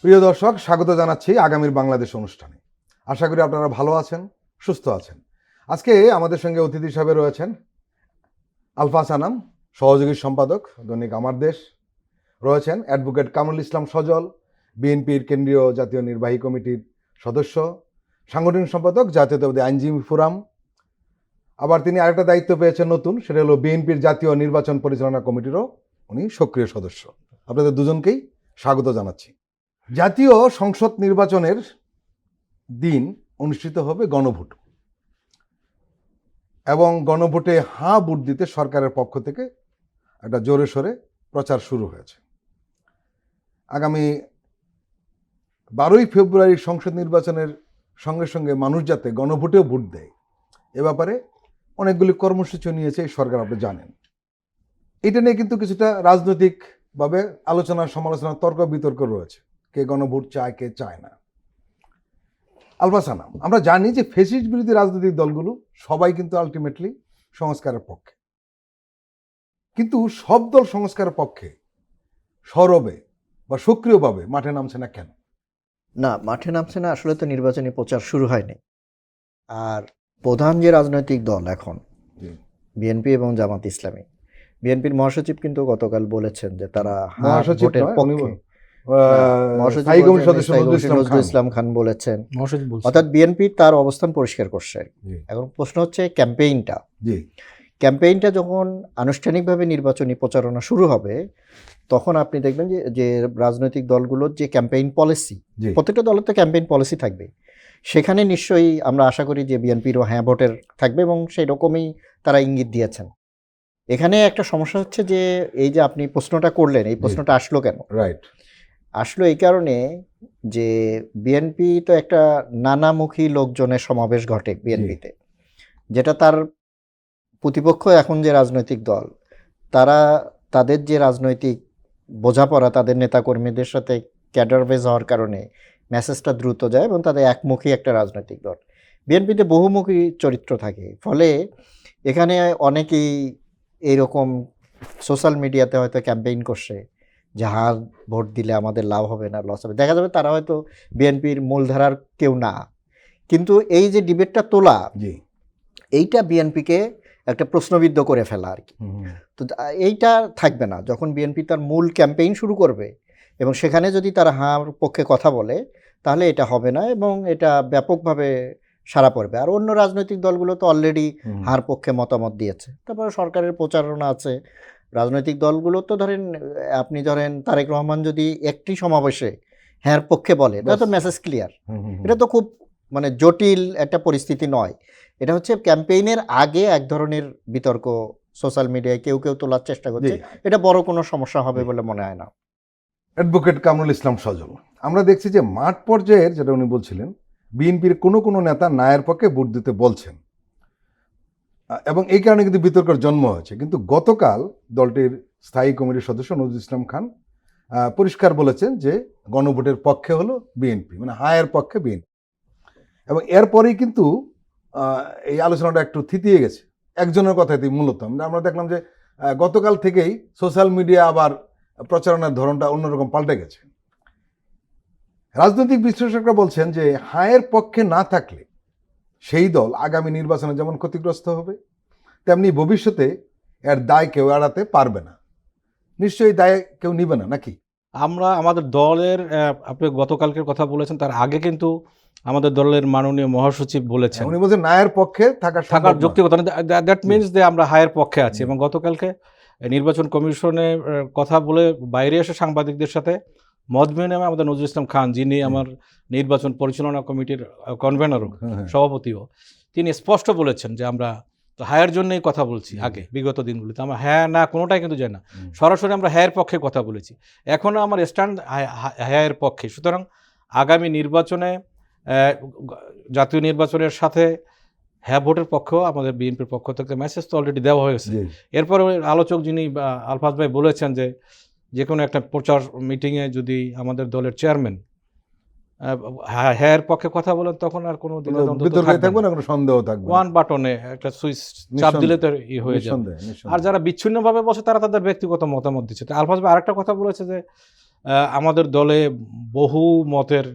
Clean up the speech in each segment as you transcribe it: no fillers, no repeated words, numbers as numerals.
প্রিয় দর্শক, স্বাগত জানাচ্ছি আগামীর বাংলাদেশ অনুষ্ঠানে। আশা করি আপনারা ভালো আছেন, সুস্থ আছেন। আজকে আমাদের সঙ্গে অতিথি হিসাবে রয়েছেন আলফাজ আনাম, সহযোগী সম্পাদক দৈনিক আমার দেশ। রয়েছেন অ্যাডভোকেট কামরুল ইসলাম সজল, বিএনপির কেন্দ্রীয় জাতীয় নির্বাহী কমিটির সদস্য, সাংগঠনিক সম্পাদক জাতীয়তাবাদী আইনজীবী ফোরাম। আবার তিনি আরেকটা দায়িত্ব পেয়েছেন নতুন, সেটা হলো বিএনপির জাতীয় নির্বাচন পরিচালনা কমিটিরও উনি সক্রিয় সদস্য। আপনাদের দুজনকেই স্বাগত জানাচ্ছি। জাতীয় সংসদ নির্বাচনের দিন অনুষ্ঠিত হবে গণভোট, এবং গণভোটে হাঁ ভোট দিতে সরকারের পক্ষ থেকে একটা জোরে সোরে প্রচার শুরু হয়েছে। আগামী 12ই ফেব্রুয়ারি সংসদ নির্বাচনের সঙ্গে সঙ্গে মানুষ যাতে গণভোটেও ভোট দেয়, এ ব্যাপারে অনেকগুলি কর্মসূচি নিয়েছে এই সরকার, আপনি জানেন। এটা নিয়ে কিন্তু কিছুটা রাজনৈতিকভাবে আলোচনা, সমালোচনা, তর্ক বিতর্ক রয়েছে, কে গণভোট চায়, কে চায় না। আলফাজ আনাম, আমরা জানি যে ফ্যাসিস্ট বিরোধী রাজনৈতিক দলগুলো সবাই কিন্তু আলটিমেটলি সংস্কারের পক্ষে, কিন্তু সব দল সংস্কারের পক্ষে সরবে বা সক্রিয়ভাবে মাঠে নামছে না কেন? না, মাঠে নামছে না, আসলে তো নির্বাচনী প্রচার শুরু হয়নি। আর প্রধান যে রাজনৈতিক দল এখন বিএনপি এবং জামাত ইসলামী, বিএনপির মহাসচিব কিন্তু গতকাল বলেছেন যে তারা ভোটের পক্ষে। নজরুল ইসলাম খান বলেছেন, অর্থাৎ বিএনপি তার অবস্থান পরিষ্কার করছে। এখন প্রশ্ন হচ্ছে ক্যাম্পেইনটা যখন আনুষ্ঠানিকভাবে নির্বাচনী প্রচারণা শুরু হবে, তখন আপনি দেখবেন যে রাজনৈতিক দলগুলোর যে ক্যাম্পেইন পলিসি, প্রত্যেকটা দলের তো ক্যাম্পেইন পলিসি থাকবে, সেখানে নিশ্চয়ই আমরা আশা করি যে বিএনপিরও হ্যাঁ ভোটের থাকবে, এবং সেই রকমই তারা ইঙ্গিত দিয়েছেন। এখানে একটা সমস্যা হচ্ছে যে এই যে আপনি প্রশ্নটা করলেন, এই প্রশ্নটা আসলো কেন? আসলো এই কারণে যে বিএনপি তো একটা নানামুখী লোকজনের সমাবেশ ঘটে বিএনপিতে, যেটা তার প্রতিপক্ষ এখন যে রাজনৈতিক দল, তারা তাদের যে রাজনৈতিক বোঝাপড়া তাদের নেতাকর্মীদের সাথে ক্যাডার বেজ হওয়ার কারণে মেসেজটা দ্রুত যায়, এবং তাদের একমুখী একটা রাজনৈতিক দল। বিএনপিতে বহুমুখী চরিত্র থাকে, ফলে এখানে অনেকেই এইরকম সোশ্যাল মিডিয়াতে হয়তো ক্যাম্পেইন করছে যে হ্যাঁ ভোট দিলে আমাদের লাভ হবে না, লস হবে। দেখা যাবে তারা হয়তো বিএনপির মূলধারার কেউ না, কিন্তু এই যে ডিবেটটা তোলা, এইটা বিএনপিকে একটা প্রশ্নবিদ্ধ করে ফেলা আর কি। তো এইটা থাকবে না যখন বিএনপি তার মূল ক্যাম্পেইন শুরু করবে, এবং সেখানে যদি তারা হাঁর পক্ষে কথা বলে, তাহলে এটা হবে না, এবং এটা ব্যাপকভাবে সাড়া পড়বে। আর অন্য রাজনৈতিক দলগুলো তো অলরেডি হাঁর পক্ষে মতামত দিয়েছে। তারপরে সরকারের প্রচারণা আছে, রাজনৈতিক দলগুলো তো আপনি ধরেন তারেক রহমান যদি একটি সমাবেশে হ্যাঁর পক্ষে বলে, তাহলে তো মেসেজ ক্লিয়ার। এটা তো খুব জটিল একটা পরিস্থিতি নয়। এটা হচ্ছে ক্যাম্পেইনের আগে এক ধরনের বিতর্ক সোশ্যাল মিডিয়ায় কেউ কেউ তোলার চেষ্টা করছে, এটা বড় কোনো সমস্যা হবে বলে মনে হয় না। অ্যাডভোকেট কামরুল ইসলাম সজল, আমরা দেখছি যে মাঠ পর্যায়ের, যেটা উনি বলছিলেন, বিএনপির কোনো নেতা নায়ের পক্ষে ভোট দিতে বলছেন, এবং এই কারণে কিন্তু বিতর্কের জন্ম হয়েছে। কিন্তু গতকাল দলটির স্থায়ী কমিটির সদস্য নজরুল ইসলাম খান পরিষ্কার বলেছেন যে গণভোটের পক্ষে হলো বিএনপি, মানে হায়ের পক্ষে বিএনপি। এবং এরপরেই কিন্তু এই আলোচনাটা একটু থিতিয়ে গেছে একজনের কথাতেই মূলত। আমরা দেখলাম যে গতকাল থেকেই সোশ্যাল মিডিয়া আবার প্রচারণার ধরনটা অন্যরকম পাল্টে গেছে। রাজনৈতিক বিশ্লেষকরা বলছেন যে হায়ের পক্ষে না থাকলে সেই দল আগামী নির্বাচনে যেমন ক্ষতিগ্রস্ত হবে, তেমনি ভবিষ্যতে এর দায় কেউ এড়াতে পারবে না। নিশ্চয়ই দায় কেউ নিবে না, নাকি? আমরা আমাদের দলের, আপনি গতকালকের কথা বলেছেন, তার আগে কিন্তু আমাদের দলের মাননীয় মহাসচিব বলেছেন, উনি বলছেন নায়ের পক্ষে থাকার যৌক্তিকতা, দ্যাট মিনস যে আমরা হায়ের পক্ষে আছি। এবং গতকালকে নির্বাচন কমিশনে কথা বলে বাইরে এসে সাংবাদিকদের সাথে মত বিনিময়ে আমাদের নজরুল ইসলাম খান, যিনি আমার নির্বাচন পরিচালনা কমিটির কনভেনরও, সভাপতিও, তিনি স্পষ্ট বলেছেন যে আমরা তো হায়ের জন্যই কথা বলছি আগে বিগত দিনগুলিতে। আমরা হ্যাঁ না কোনোটাই কিন্তু যায় না, সরাসরি আমরা হায়ের পক্ষে কথা বলেছি। এখনও আমার স্ট্যান্ড হায়ের পক্ষে। সুতরাং আগামী নির্বাচনে, জাতীয় নির্বাচনের সাথে হ্যাঁ ভোটের পক্ষেও আমাদের বিএনপির পক্ষ থেকে মেসেজ তো অলরেডি দেওয়া হয়েছে। এরপরে আলোচক যিনি আলফাজ ভাই বলেছেন যে কোনো একটা প্রচার মিটিংয়ে যদি আমাদের দলের চেয়ারম্যান হ্যাঁ পক্ষে কথা বলেন, তখন আর কোনো থাকবে না, কোনো সন্দেহ থাকবে। ওয়ান বাটনে একটা সুইচ চাপ দিলে তো হয়ে যাবে। আর যারা বিচ্ছিন্নভাবে বসে তারা তাদের ব্যক্তিগত মতামত দিচ্ছে। আলফাজ ভাই আরেকটা কথা বলেছে যে আমাদের দলে বহু মতের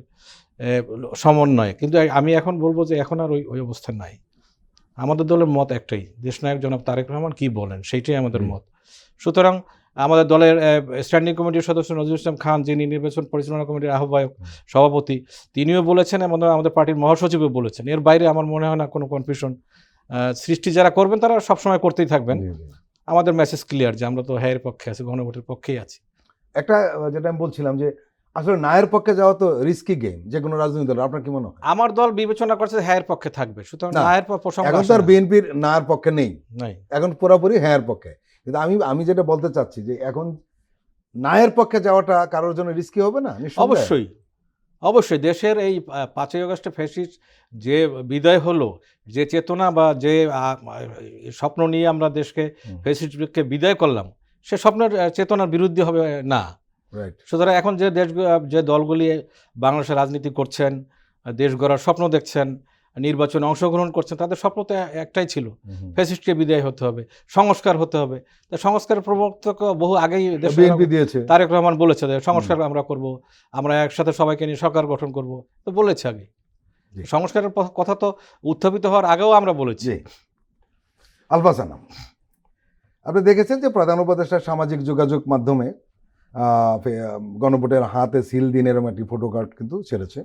সমন্বয়, কিন্তু আমি এখন বলবো যে এখন আর ওই অবস্থা নাই। আমাদের দলের মত একটাই, দেশনায়ক জনাব তারেক রহমান কি বলেন সেইটাই আমাদের মত। সুতরাং আমাদের দলের স্ট্যান্ডিং কমিটির সদস্য নজরুল ইসলাম খান, যিনি নির্বাচন পরিচালনা কমিটির আহ্বায়ক সভাপতি, তিনিও বলেছেন এবং আমাদের পার্টির মহাসচিবও বলেছেন। এর বাইরে আমার মনে হয় না কোনো কনফিউশন সৃষ্টি যারা করবেন তারা সবসময় করতেই থাকবেন। আমাদের মেসেজ ক্লিয়ার যে আমরা তো হ্যাঁ এর পক্ষে আছি, গণভোটের পক্ষেই আছি। একটা যেটা আমি বলছিলাম যে আসলে নায়ের পক্ষে যাওয়া তো রিস্কি গেম যে কোনো রাজনৈতিক দল, আপনার কি মনে হয়? আমার দল বিবেচনা করছে হ্যাঁ এর পক্ষে থাকবে, সুতরাং না, নায়ের প্রসঙ্গ এখন আসে তো আর না। বিএনপির নায়ের পক্ষে নেই, নাই। এখন পুরোপুরি হ্যাঁর পক্ষে। কিন্তু আমি যেটা বলতে চাচ্ছি যে এখন নায়ের পক্ষে যাওয়াটা কারোর জন্য রিস্কি হবে না? নিঃসন্দেহে। অবশ্যই অবশ্যই দেশের এই 5ই আগস্টে ফ্যাসিস্ট যে বিদায় হলো, যে চেতনা বা যে স্বপ্ন নিয়ে আমরা দেশকে ফ্যাসিস্টকে বিদায় করলাম, সে স্বপ্নের চেতনার বিরুদ্ধে হবে না। রাইট। সুতরাং এখন যে দলগুলি বাংলাদেশে রাজনীতি করছেন, দেশ গড়ার স্বপ্ন দেখছেন, নির্বাচনে অংশগ্রহণ করছেন, তাদের স্বপ্ন তো একটাই ছিল, ফ্যাসিস্টকে বিদায় হতে হবে, সংস্কার হতে হবে। তা সংস্কারের প্রবর্তক বহু আগেই বিএনপি দিয়েছে, তারেক রহমান বলেছে যে সংস্কার আমরা করব, আমরা একসাথে সবাইকে নিয়ে সরকার গঠন করব, তো বলেছে আগে। সংস্কারের কথা তো উত্থাপিত হওয়ার আগেও আমরা বলেছি। আলফাজ আনাম, আপনি দেখেছেন যে প্রধান উপদেষ্টা সামাজিক যোগাযোগ মাধ্যমে গণভোটের হাতে সিল দিন এরকম একটি ফটো কার্ড কিন্তু ছেড়েছে,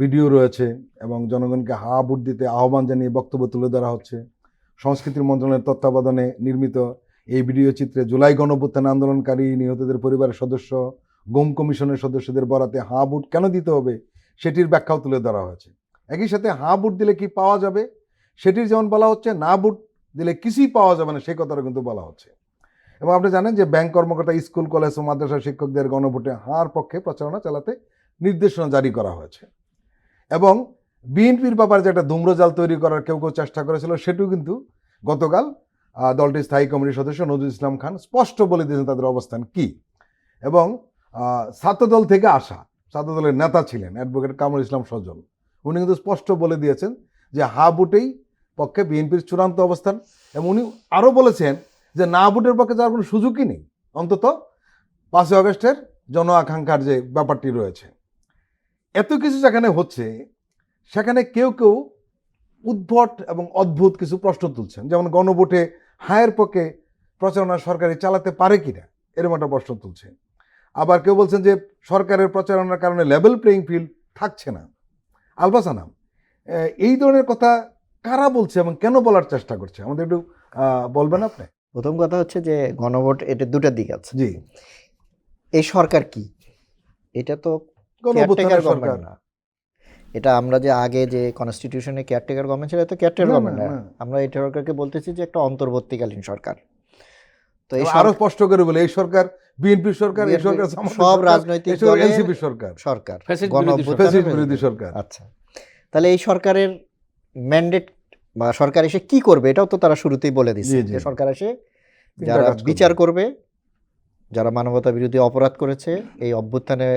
ভিডিও রয়েছে এবং জনগণকে হা ভোট দিতে আহ্বান জানিয়ে বক্তব্য তুলে ধরা হচ্ছে। সংস্কৃতি মন্ত্রণালয়ের তত্ত্বাবধানে নির্মিত এই ভিডিও চিত্রে জুলাই গণঅভ্যুত্থান আন্দোলনকারী নিহতদের পরিবারের সদস্য, গুম কমিশনের সদস্যদের বরাতে হা ভোট কেন দিতে হবে সেটির ব্যাখ্যাও তুলে ধরা হয়েছে। একই সাথে হা ভোট দিলে কি পাওয়া যাবে সেটির যেমন বলা হচ্ছে, না ভোট দিলে কিছুই পাওয়া যাবে না সেই কথাটা কিন্তু বলা হচ্ছে। এবং আপনি জানেন যে ব্যাংক কর্মকর্তা, স্কুল, কলেজ ও মাদ্রাসা শিক্ষকদের গণভোটে হার পক্ষে প্রচারণা চালাতে নির্দেশনা জারি করা হয়েছে। এবং বিএনপির ব্যাপারে যে একটা ধূম্রজাল তৈরি করার কেউ চেষ্টা করেছিল সেটিও কিন্তু গতকাল দলটির স্থায়ী কমিটির সদস্য নজরুল ইসলাম খান স্পষ্ট বলে দিয়েছেন তাদের অবস্থান কি। এবং ছাত্রদল থেকে আসা, ছাত্রদলের নেতা ছিলেন অ্যাডভোকেট কামরুল ইসলাম সজল, উনি কিন্তু স্পষ্ট বলে দিয়েছেন যে হা ভোটেই পক্ষে বিএনপির চূড়ান্ত অবস্থান। এবং উনি আরও বলেছেন যে না ভোটের পক্ষে যাওয়ার কোনো সুযোগই নেই, অন্তত 5ই আগস্টের জন আকাঙ্ক্ষার যে ব্যাপারটি রয়েছে। এত কিছু যেখানে হচ্ছে সেখানে কেউ কেউ উদ্ভট এবং অদ্ভুত কিছু প্রশ্ন তুলছেন, যেমন গণভোটে হায়ের পক্ষে প্রচারণা সরকারি চালাতে পারে কিনা এরকম একটা প্রশ্ন তুলছে। আবার কেউ বলছেন যে সরকারের প্রচারণার কারণে লেভেল প্লেইং ফিল্ড থাকছে না। আলফাজ আনাম, এই ধরনের কথা কারা বলছে এবং কেন বলার চেষ্টা করছে আমাদের একটু বলবেন আপনি? প্রথম কথা হচ্ছে যে গণভোট, এটা দুটা দিক আছে। জি, এই সরকার কি, এটা তো গণঅভ্যুত্থানের সরকার না। এটা আমরা যে আগে যে কনস্টিটিউশনে কেয়ারটেকার গভর্নমেন্ট ছিল, এটা কেয়ারটেকার গভর্নমেন্ট না। আমরা এই সরকারকে বলতেছি যে একটা অন্তর্বর্তীকালীন সরকার। তো এই আরো স্পষ্ট করে বলে এই সরকার বিএনপি সরকার, এই সরকার সব রাজনৈতিক দলের এনসিপি সরকার, ফ্যাসিস্ট বিরোধী সরকার। আচ্ছা, তাহলে এই সরকারের ম্যান্ডেট বা সরকার এসে কি করবে এটাও তো তারা শুরুতেই বলে দিচ্ছে যে সরকার এসে যারা বিচার করবে, যারা মানবতা বিরোধী অপরাধ করেছে, এই অভ্যুত্থানে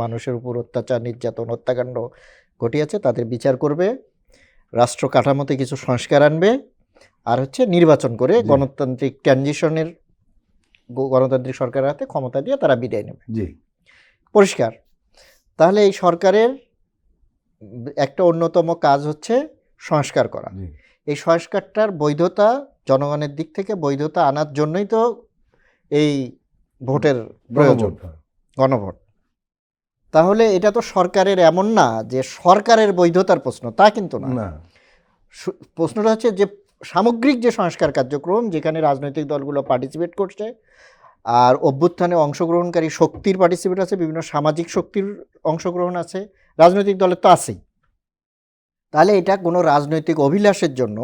মানুষের উপর অত্যাচার, নির্যাতন, হত্যাকাণ্ড ঘটিয়েছে, তাদের বিচার করবে, রাষ্ট্র কাঠামোতে কিছু সংস্কার আনবে, আর হচ্ছে নির্বাচন করে গণতান্ত্রিক ট্রানজিশনের, গণতান্ত্রিক সরকারের হাতে ক্ষমতা দিয়ে তারা বিদায় নেবে। জি, পরিষ্কার। তাহলে এই সরকারের একটা অন্যতম কাজ হচ্ছে সংস্কার করা। এই সংস্কারটার বৈধতা, জনগণের দিক থেকে বৈধতা আনার জন্যই তো এই ভোটের প্রয়োজন, গণভোট। তাহলে এটা তো সরকারের এমন না যে সরকারের বৈধতার প্রশ্ন, তা কিন্তু না। প্রশ্নটা হচ্ছে যে সামগ্রিক যে সংস্কার কার্যক্রম, যেখানে রাজনৈতিক দলগুলো পার্টিসিপেট করছে, আর অভ্যুত্থানে অংশগ্রহণকারী শক্তির পার্টিসিপেট আছে, বিভিন্ন সামাজিক শক্তির অংশগ্রহণ আছে, রাজনৈতিক দলের তো আছেই। তাহলে এটা কোনো রাজনৈতিক অভিলাষের জন্য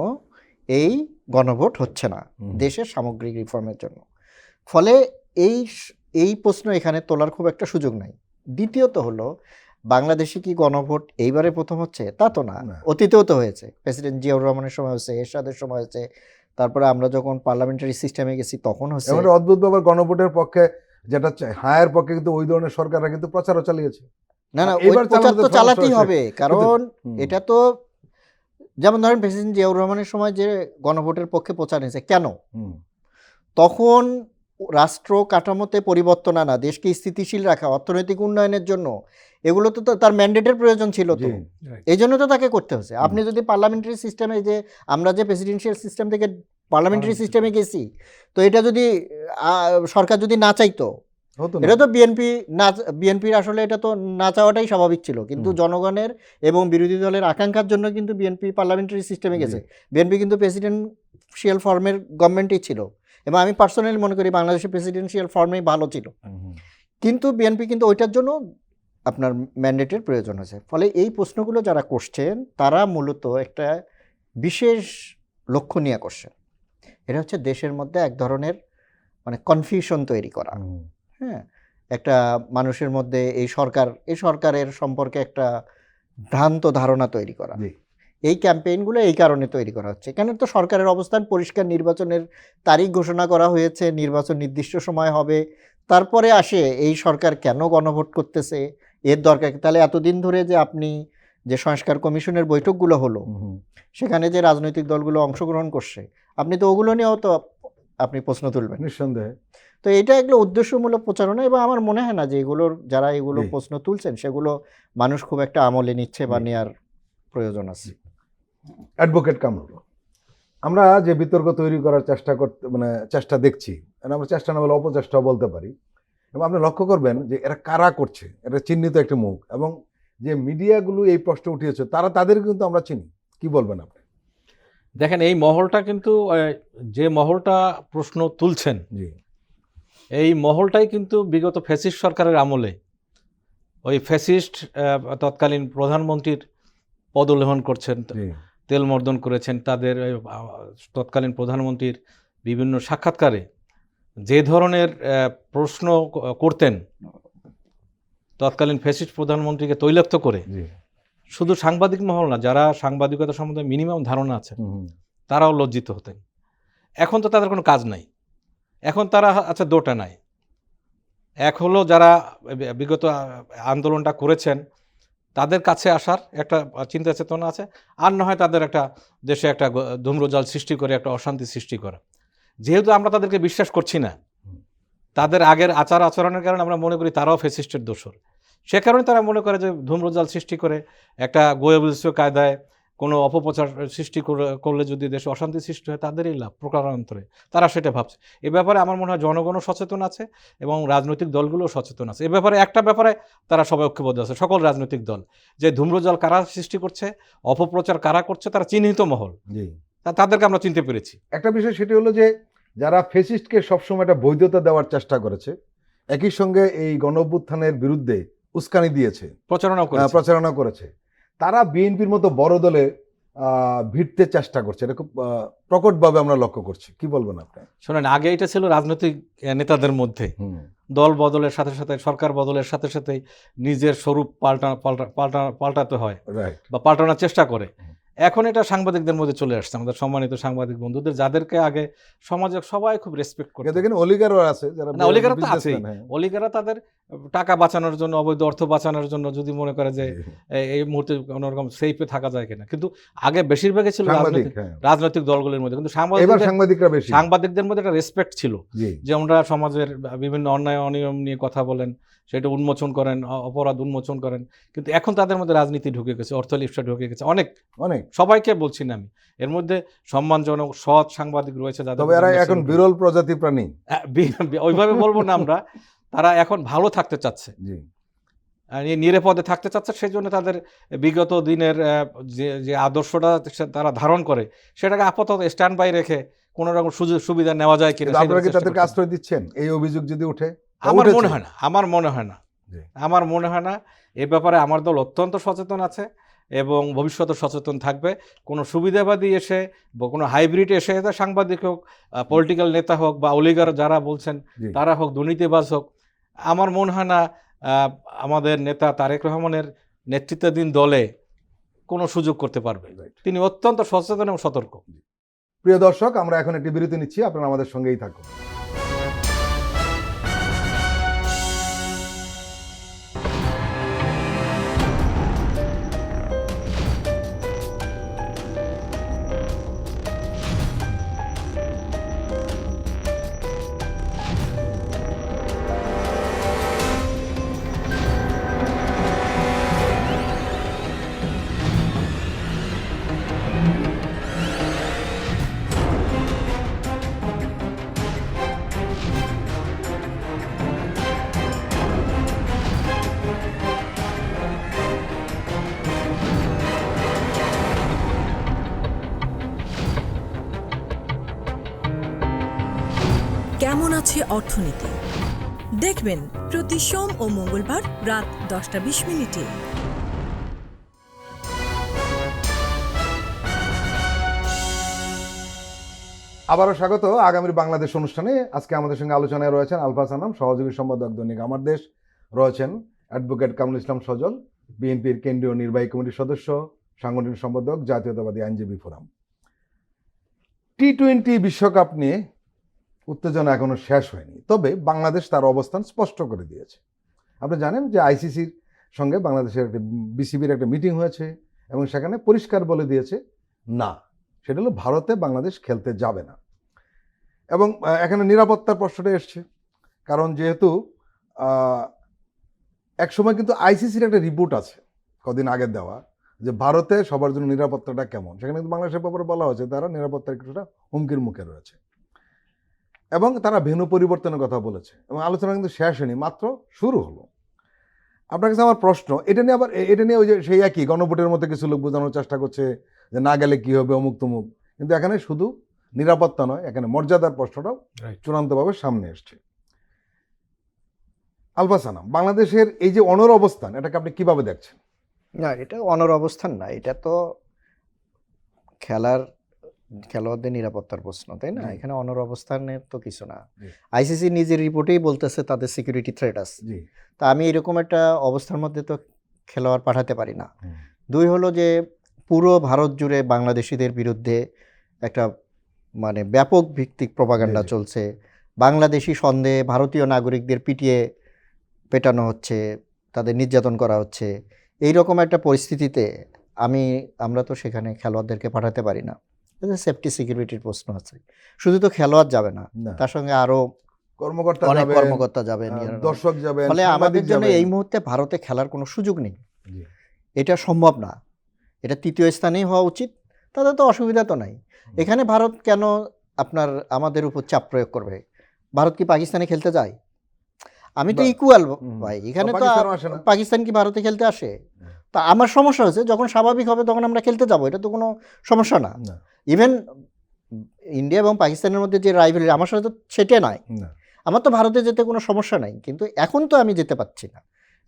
এই গণভোট হচ্ছে না, দেশের সামগ্রিক রিফর্মের জন্য। ফলে এই প্রশ্ন এখানে তোলার খুব একটা সুযোগ নাই। দ্বিতীয়ত হলো, বাংলাদেশে কি গণভোট এইবারে প্রথম হচ্ছে? তা তো না, অতীতেও তো হয়েছে। প্রেসিডেন্ট জিয়াউর রহমানের সময় হয়েছে, এরশাদের সময় হয়েছে, তারপরে আমরা যখন পার্লামেন্টারি সিস্টেমে গেছি তখন হচ্ছে। অদ্ভুত ব্যাপার, গণভোটের পক্ষে যেটা হায়ের পক্ষে কিন্তু ওই ধরনের সরকাররা কিন্তু প্রচারও চালিয়েছে। না না, এবার প্রচার তো চালাতেই হবে, কারণ এটা তো যেমন ধরেন প্রেসিডেন্ট জিয়াউর রহমানের সময় যে গণভোটের পক্ষে প্রচার হয়েছে, কেন? তখন রাষ্ট্র কাঠামোতে পরিবর্তন আনা, দেশকে স্থিতিশীল রাখা, অর্থনৈতিক উন্নয়নের জন্য, এগুলো তো তার ম্যান্ডেটের প্রয়োজন ছিল। তো জি। এই জন্য তো তাকে করতে হচ্ছে। আপনি যদি পার্লামেন্টারি সিস্টেমে, যে আমরা যে প্রেসিডেন্সিয়াল সিস্টেম থেকে পার্লামেন্টারি সিস্টেমে গেছি, তো এটা যদি সরকার যদি না চাইতো, হতো না। এটা তো বিএনপির আসলে এটা তো না চাওয়াটাই স্বাভাবিক ছিল, কিন্তু জনগণের এবং বিরোধী দলের আকাঙ্ক্ষার জন্য কিন্তু বিএনপি পার্লামেন্টারি সিস্টেমে গেছে। বিএনপি কিন্তু প্রেসিডেন্সিয়াল ফর্মের গভর্নমেন্টই ছিল, এবং আমি পার্সোনালি মনে করি বাংলাদেশের প্রেসিডেন্সিয়াল ফর্মেই ভালো ছিল। কিন্তু বিএনপি কিন্তু ওইটার জন্য আপনার ম্যান্ডেটের প্রয়োজন হয়েছে। ফলে এই প্রশ্নগুলো যারা করছেন তারা মূলত একটা বিশেষ লক্ষ্য নিয়ে করছেন। এটা হচ্ছে দেশের মধ্যে এক ধরনের মানে কনফিউশন তৈরি করা, হ্যাঁ, একটা মানুষের মধ্যে এই সরকারের সম্পর্কে একটা ভ্রান্ত ধারণা তৈরি করা। এই ক্যাম্পেইনগুলো এই কারণে তৈরি করা হচ্ছে, কেন তো সরকারের অবস্থান পরিষ্কার, নির্বাচনের তারিখ ঘোষণা করা হয়েছে, নির্বাচন নির্দিষ্ট সময় হবে, তারপরে আসে এই সরকার কেন গণভোট করতেছে, এর দরকার কি। তাহলে এতদিন ধরে যে আপনি যে সংস্কার কমিশনের বৈঠকগুলো হলো, সেখানে যে রাজনৈতিক দলগুলো অংশগ্রহণ করছে, আপনি তো ওগুলো নিয়েও তো আপনি প্রশ্ন তুলবেন নিঃসন্দেহে। তো এটা এগুলো উদ্দেশ্যমূলক প্রচারণা, এবং আমার মনে হয় না যে যারা এগুলো প্রশ্ন তুলছেন সেগুলো মানুষ খুব একটা আমলে নিচ্ছে বা নেওয়ার প্রয়োজন আছে। অ্যাডভোকেট কামরুল, আমরা যে বিতর্ক তৈরি করার চেষ্টা দেখছি, আমরা চেষ্টা না বলে অপচেষ্টাও বলতে পারি, এবং আপনি লক্ষ্য করবেন যে এরা কারা করছে, এটা চিহ্নিত একটি মুখ, এবং যে মিডিয়াগুলো এই প্রশ্ন উঠিয়েছে তাদের কিন্তু আমরা চিনি। কি বলবেন আপনি? দেখেন, এই মহলটা কিন্তু যে মহলটা প্রশ্ন তুলছেন, এই মহলটাই কিন্তু বিগত ফ্যাসিস্ট সরকারের আমলে ওই ফ্যাসিস্ট তৎকালীন প্রধানমন্ত্রীর পদলেহন করছেন, তেল মর্দন করেছেন। তাদের তৎকালীন প্রধানমন্ত্রীর বিভিন্ন সাক্ষাৎকারে যে ধরনের প্রশ্ন করতেন, তৎকালীন ফ্যাসিস্ট প্রধানমন্ত্রীকে তৈলাক্ত করে, শুধু সাংবাদিক মহল না, যারা সাংবাদিকতা সম্বন্ধে মিনিমাম ধারণা আছে তারাও লজ্জিত হতেন। এখন তো তাদের কোনো কাজ নাই, এখন তারা আচ্ছা দোটা নাই। এক হলো যারা বিগত আন্দোলনটা করেছেন তাদের কাছে আসার একটা চিন্তা চেতনা আছে, আর না হয় তাদের একটা দেশে একটা ধূম্রজাল সৃষ্টি করে একটা অশান্তি সৃষ্টি করা। যেহেতু আমরা তাদেরকে বিশ্বাস করছি না, তাদের আগের আচরণের কারণে আমরা মনে করি তারাও ফ্যাসিস্টের দোসর, সে কারণে তারা মনে করে যে ধূম্রজাল সৃষ্টি করে একটা গোয়েবলস কায়দায় কোনো অপপ্রচার সৃষ্টি করলে যদি দেশে অশান্তি সৃষ্টি হয় তাদেরই লাভ, প্রকারান্তরে তারা সেটা ভাবছে। এ ব্যাপারে আমার মনে হয় জনগণও সচেতন আছে এবং রাজনৈতিক দলগুলোও সচেতন আছে। এ ব্যাপারে একটা ব্যাপারে তারা সবাই ঐক্যবদ্ধ আছে, সকল রাজনৈতিক দল, যে ধূম্রজাল কারা সৃষ্টি করছে, অপপ্রচার কারা করছে, তারা চিহ্নিত মহল, তাদেরকে আমরা চিনতে পেরেছি। একটা বিষয় সেটি হলো যে যারা ফ্যাসিস্টকে সবসময় একটা বৈধতা দেওয়ার চেষ্টা করেছে, একই সঙ্গে এই গণঅভ্যুত্থানের বিরুদ্ধে উস্কানি দিয়েছে, প্রচারণা করেছে, তারা বিএনপির মতো বড় দলে ভিড়তে চেষ্টা করছে, এটা খুব প্রকটভাবে আমরা লক্ষ্য করছি। কি বলবেন আপনি? শোনেন, আগে এটা ছিল রাজনৈতিক নেতাদের মধ্যে, দল বদলের সাথে সাথে, সরকার বদলের সাথে সাথে নিজের স্বরূপ পাল্টাতে হয় বা পাল্টানোর চেষ্টা করে। এখন এটা সাংবাদিকদের মধ্যে চলে আসছে, আমাদের সম্মানিত সাংবাদিক বন্ধুদের, যাদেরকে আগে সমাজে সবাই খুব রেসপেক্ট করে। দেখেন অলিগারও আছে, না অলিগারও তো আছে, অলিগাররা তাদের টাকা বাঁচানোর জন্য, অবৈধ অর্থ বাঁচানোর জন্য যদি মনে করে যে এই মুহূর্তে কোনোরকম সেফে থাকা যায় কিনা, কিন্তু আগে বেশিরভাগই ছিল রাজনৈতিক দলগুলির মধ্যে, কিন্তু সাংবাদিকদের মধ্যে একটা রেসপেক্ট ছিল যে আমরা সমাজের বিভিন্ন অন্যায় অনিয়ম নিয়ে কথা বলেন, সেটা উন্মোচন করেন, অপরাধ উন্মোচন করেন। কিন্তু এখন তাদের মধ্যে রাজনীতি ঢুকে গেছে, অর্থলিপ্সা ঢুকে গেছে, অনেক সবাইকে বলছি না আমি, এর মধ্যে সম্মানজনক সৎ সাংবাদিক রয়েছে যাদের এখন বিরল প্রজাতি প্রাণী, ওইভাবে বলবো না আমরা, তারা এখন ভালো থাকতে চাচ্ছে, নিরাপদে থাকতে চাচ্ছে, সেই জন্য তাদের বিগত দিনের যে আদর্শটা তারা ধারণ করে সেটাকে আপাতত স্ট্যান্ড বাই রেখে কোনো রকম সুযোগ সুবিধা নেওয়া যায় কিনা। আপনারা কি তাদেরকে আশ্রয় দিচ্ছেন এই অভিযোগ যদি ওঠে? আমার মনে হয় না। এ ব্যাপারে আমার দল অত্যন্ত সচেতন আছে এবং ভবিষ্যতে সচেতন থাকবে। কোনো সুবিধাবাদী এসে বা কোনো হাইব্রিড এসে, সাংবাদিক হোক, পলিটিক্যাল নেতা হোক বা অলিগার যারা বলছেন তারা হোক, দুর্নীতিবাজ হোক, আমার মনে হয় না আমাদের নেতা তারেক রহমানের নেতৃত্বাধীন দলে কোনো সুযোগ করতে পারবে। তিনি অত্যন্ত সচেতন এবং সতর্ক। প্রিয় দর্শক, আমরা এখন একটি বিরতি নিচ্ছি, আপনারা আমাদের সঙ্গেই থাকুন। কেমন আছে অর্থনীতি দেখবেন প্রতি সোম ও মঙ্গলবার রাত 10:20 আবারও স্বাগত আগামীর বাংলাদেশ অনুষ্ঠানে। আজকে আমাদের সঙ্গে আলোচনায় রয়েছেন আলফা সানাম, সহযোগী সম্পাদক দৈনিক আমার দেশ, রয়েছেন অ্যাডভোকেট কামরুল ইসলাম সজল, বিএনপির কেন্দ্রীয় নির্বাহী কমিটির সদস্য, সাংগঠনিক সম্পাদক, জাতীয়তাবাদী আইনজীবী ফোরাম। টি-20 বিশ্বকাপ নিয়ে উত্তেজনা এখনো শেষ হয়নি, তবে বাংলাদেশ তার অবস্থান স্পষ্ট করে দিয়েছে। আপনি জানেন যে আইসিসির সঙ্গে বাংলাদেশের একটা বিসিবির একটা মিটিং হয়েছে এবং সেখানে পরিষ্কার বলে দিয়েছে না, সেটা হলো ভারতে বাংলাদেশ খেলতে যাবে না। এবং এখানে নিরাপত্তার প্রশ্নটা এসছে, কারণ যেহেতু একসময় কিন্তু আইসিসির একটা রিপোর্ট আছে কদিন আগে দেওয়া, যে ভারতে সবার জন্য নিরাপত্তাটা কেমন, সেখানে কিন্তু বাংলাদেশের ব্যাপারে বলা হয়েছে তারা নিরাপত্তার কিছুটা হুমকির মুখে রয়েছে এবং তারা ভেন্যু পরিবর্তনের কথা বলেছে। এবং আলোচনা কিন্তু শেষ হয়নি, মাত্র শুরু হলো। আপনার কাছে আমার প্রশ্ন, এটা নিয়ে ওই যে সেই একই গণভোটের মধ্যে কিছু লোক বোঝানোর চেষ্টা করছে যে না গেলে কি হবে, অমুক তমুক, কিন্তু এখানে শুধু নিরাপত্তা নয়, এখানে মর্যাদার প্রশ্নটাও চূড়ান্তভাবে সামনে এসছে। আলফা সানাম, বাংলাদেশের এই যে অনর অবস্থান, এটাকে আপনি কিভাবে দেখছেন? না, এটা অনর অবস্থান না, এটা তো খেলোয়াড়দের নিরাপত্তার প্রশ্ন, তাই না? এখানে অনর অবস্থানের তো কিছু না। আইসিসি নিজের রিপোর্টেই বলতেছে তাদের সিকিউরিটি থ্রেট আছে। তা আমি এরকম একটা অবস্থার মধ্যে তো খেলোয়াড় পাঠাতে পারি না। দুই হলো যে পুরো ভারত জুড়ে বাংলাদেশিদের বিরুদ্ধে একটা মানে ব্যাপক ভিত্তিক প্রপাগান্ডা চলছে। বাংলাদেশি সন্দেহে ভারতীয় নাগরিকদের পেটানো হচ্ছে, তাদের নির্যাতন করা হচ্ছে। এই রকম একটা পরিস্থিতিতে আমরা তো সেখানে খেলোয়াড়দেরকে পাঠাতে পারি না। সেফটি সিকিউরিটির প্রশ্ন আছে। শুধু তো খেলোয়াড় যাবে না, তার সঙ্গে আরো অনেক কর্মকর্তা যাবেন, দর্শক যাবেন। ফলে আমাদের জন্য এই মুহূর্তে ভারতে খেলার কোনো সুযোগ নেই, এটা সম্ভব না। এটা তৃতীয় স্থানেই হওয়া উচিত, তাদের তো অসুবিধা তো নাই। এখানে ভারত কেন আমাদের উপর চাপ প্রয়োগ করবে? ভারত কি পাকিস্তানে খেলতে যায়? আমি তো ইকুয়াল ভাই, এখানে তো পাকিস্তান কি ভারতে খেলতে আসে? তা আমার সমস্যা হচ্ছে যখন স্বাভাবিক হবে তখন আমরা খেলতে যাব, এটা তো কোনো সমস্যা না। ইভেন ইন্ডিয়া এবং পাকিস্তানের মধ্যে যে রাইভেলরি, আমার সাথে তো সেটা নয়। আমার তো ভারতে যেতে কোনো সমস্যা নাই, কিন্তু এখন তো আমি যেতে পারছি না,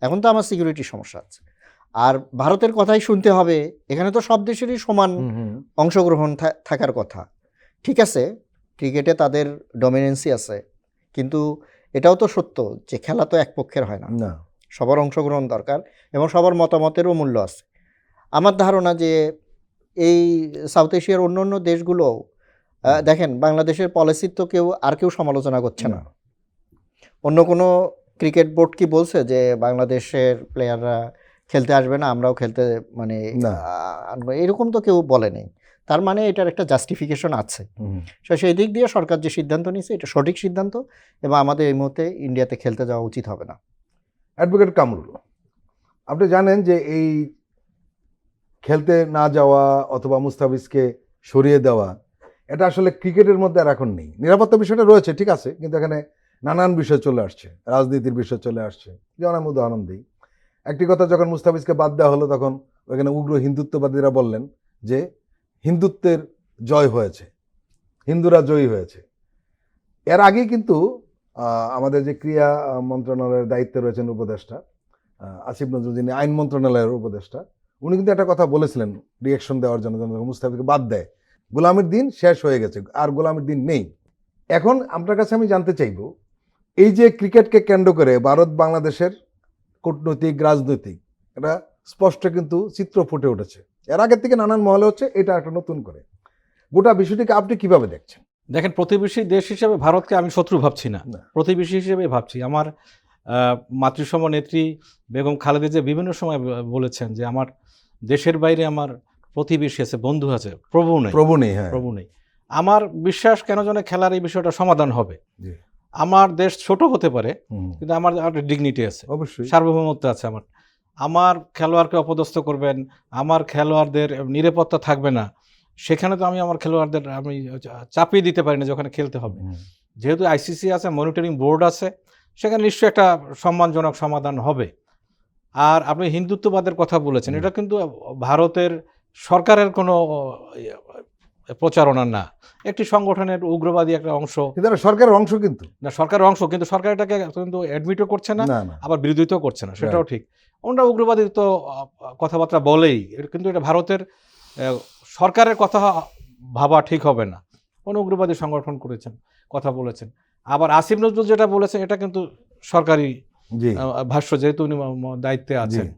এখন তো আমার সিকিউরিটির সমস্যা আছে। আর ভারতের কথাই শুনতে হবে, এখানে তো সব দেশেরই সমান অংশগ্রহণ থাকার কথা। ঠিক আছে, ক্রিকেটে তাদের ডমিনেন্সি আছে, কিন্তু এটাও তো সত্য যে খেলা তো এক পক্ষের হয় না, সবার অংশগ্রহণ দরকার এবং সবার মতামতেরও মূল্য আছে। আমার ধারণা যে এই সাউথ এশিয়ার অন্য দেশগুলো দেখেন, বাংলাদেশের পলিসির তো কেউ সমালোচনা করছে না। অন্য কোনো ক্রিকেট বোর্ড কি বলছে যে বাংলাদেশের প্লেয়াররা খেলতে আসবে না, আমরাও খেলতে মানে এরকম তো কেউ বলেনি। তার মানে এটার একটা জাস্টিফিকেশন আছে। সেই দিক দিয়ে সরকার যে সিদ্ধান্ত নিয়েছে এটা সঠিক সিদ্ধান্ত এবং আমাদের এই মুহূর্তে ইন্ডিয়াতে খেলতে যাওয়া উচিত হবে না। অ্যাডভোকেট কামরুল, আপনি জানেন যে এই খেলতে না যাওয়া অথবা মুস্তাফিজকে সরিয়ে দেওয়া, এটা আসলে ক্রিকেটের মধ্যে আর এখন নেই। নিরাপত্তা বিষয়টা রয়েছে, ঠিক আছে, কিন্তু এখানে নানান বিষয় চলে আসছে, রাজনীতির বিষয় চলে আসছে। যেমন আমি উদাহরণ দিই, একটি কথা, যখন মুস্তাফিজকে বাদ দেওয়া হলো তখন ওখানে উগ্র হিন্দুত্ববাদীরা বললেন যে হিন্দুত্বের জয় হয়েছে, হিন্দুরা জয়ী হয়েছে। এর আগেই কিন্তু আমাদের যে ক্রীড়া মন্ত্রণালয়ের দায়িত্বে রয়েছেন উপদেষ্টা আসিফ নজরুল, যিনি আইন মন্ত্রণালয়ের উপদেষ্টা, উনি কিন্তু একটা কথা বলেছিলেন রিয়াকশন দেওয়ার জন্য, মুস্তাফিজকে বাদ দেয়, গোলামের দিন শেষ হয়ে গেছে, আর গোলামের দিন নেই। এখন আপনার কাছে আমি জানতে চাইব, এই যে ক্রিকেটকে কেন্দ্র করে ভারত বাংলাদেশের কূটনৈতিক রাজনৈতিক এটা স্পষ্ট কিন্তু চিত্র ফুটে উঠেছে, এর আগের থেকে নানান মহলে হচ্ছে, এটা একটা নতুন করে গোটা বিষয়টিকে আপনি কিভাবে দেখছেন? দেখেন, প্রতিবেশী দেশ হিসেবে ভারতকে আমি শত্রু ভাবছি না, প্রতিবেশী হিসেবে ভাবছি। আমার মাতৃসম নেত্রী বেগম খালেদা জিয়া বিভিন্ন সময় বলেছেন যে আমার দেশের বাইরে আমার প্রতিবেশী আছে, বন্ধু আছে, প্রভু নেই। আমার বিশ্বাস কেন যেন খেলার এই বিষয়টা সমাধান হবে। আমার দেশ ছোট হতে পারে, কিন্তু আমার একটা ডিগনিটি আছে, অবশ্যই সার্বভৌমত্ব আছে। আমার খেলোয়াড়কে অপদস্থ করবেন, আমার খেলোয়াড়দের নিরাপত্তা থাকবে না, সেখানে তো আমি আমার খেলোয়াড়দের চাপিয়ে দিতে পারি না যখন খেলতে হবে। যেহেতু আইসিসি আছে, মনিটরিং বোর্ড আছে, সেখানে নিশ্চয়ই একটা সম্মানজনক সমাধান হবে। আর আপনি হিন্দুত্ববাদের কথা বলেছেন, এটা কিন্তু ভারতের সরকারের কোনো প্রচারণা না, একটি সংগঠনের উগ্রবাদী একটা অংশ, কিন্তু এটা সরকারের অংশ কিন্তু না সরকারের অংশ, কিন্তু সরকার এটাকে কিন্তু অ্যাডমিটও করছে না, না না আবার বিরোধিতাও করছে না, সেটাও ঠিক। ওনারা উগ্রবাদী তো কথাবার্তা বলেই, কিন্তু এটা ভারতের সরকারের কথা ভাবা ঠিক হবে না। কোনো উগ্রবাদী সংগঠন করেছেন, কথা বলেছেন। আবার আসিফ নজরুল যেটা বলেছেন এটা কিন্তু সরকারি জি ভাষ্য, যেহেতু উনি দায়িত্বে জি আছেন।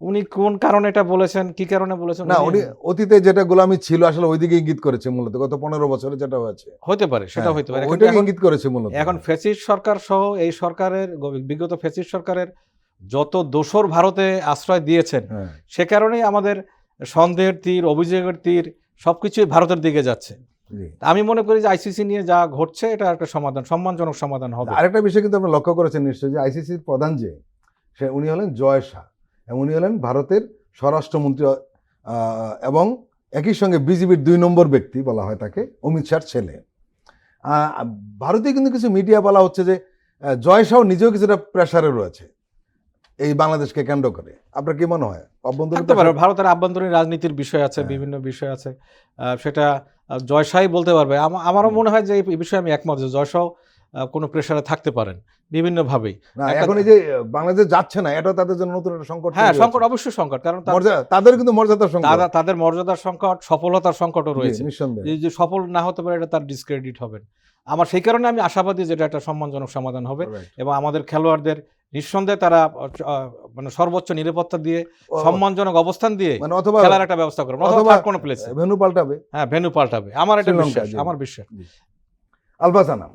উনি কোন কারণে এটা বলেছেন, কি কারণে বলেছেন, না উনি অতীতে যেটা গোলামি ছিল আসলে ওইদিকে ইঙ্গিত করেছে মূলত, গত 15 বছরে যেটা হয়েছে হতে পারে, সেটা হতে পারে। ওইটাকে ইঙ্গিত করেছে মূলত। এখন ফ্যাসিস্ট সরকার সহ এই সরকারের বিগত ফ্যাসিস্ট সরকারের যত দোসর ভারতে আশ্রয় দিয়েছেন, হ্যাঁ সে কারণেই আমাদের সন্দেহের তীর, অভিযোগের তীর সবকিছুই ভারতের দিকে যাচ্ছে। জি। আমি মনে করি যে আইসিসি নিয়ে যা ঘটছে এটা একটা সমাধান, সম্মানজনক সমাধান হবে। আরেকটা বিষয় কিন্তু আপনারা লক্ষ্য করেছেন নিশ্চয়ই যে আইসিসির প্রধান যে উনি হলেন জয় শাহ, এবং উনি হলেন ভারতের স্বরাষ্ট্রমন্ত্রী, এবং একই সঙ্গে বিজেপির 2 নম্বর ব্যক্তি বলা হয় তাকে, অমিত শাহর ছেলে। ভারতে কিন্তু কিছু মিডিয়া বলা হচ্ছে যে জয় শাহ নিজেও কিছুটা প্রেসারে রয়েছে এই বাংলাদেশকে কেন্দ্র করে। আপনার কি মনে হয়? থাকতে পারে, ভারতের আভ্যন্তরীণ রাজনীতির বিষয় আছে, বিভিন্ন বিষয় আছে, সেটা জয়শাহী বলতে পারবে। আমারও মনে হয় যে এই বিষয়ে আমি একমত যে জয়শাহ কোনো প্রেসারে থাকতে পারেন বিভিন্নভাবেই। না এখন এই যে বাংলাদেশ যাচ্ছে না, এটা তাদের জন্য নতুন একটা সংকট। হ্যাঁ, সংকট, অবশ্যই সংকট, কারণ তাদের কিন্তু মর্যাদার সংকট, তাদের মর্যাদার সংকট, সফলতার সংকটও রয়েছে। নিঃসন্দেহে যে সফল না হতে পারে এটা তার ডিসক্রেডিট হবেন। আমার সেই কারণে আমি আশাবাদী যেটা একটা সম্মানজনক সমাধান হবে, এবং আমাদের খেলোয়াড়দের নিঃসন্দেহে তারা মানে সর্বোচ্চ নিরাপত্তা দিয়ে, সম্মানজনক অবস্থান দিয়ে মানে অথবা খেলার একটা ব্যবস্থা করবে, অথবা কোনো প্লেসে ভেন্যু পাল্টাবে। হ্যাঁ, ভেন্যু পাল্টাবে, আমার এটা শ্রীলঙ্কা, বিশ্বাস, আমার বিশ্বাস। আলফাজ আনাম,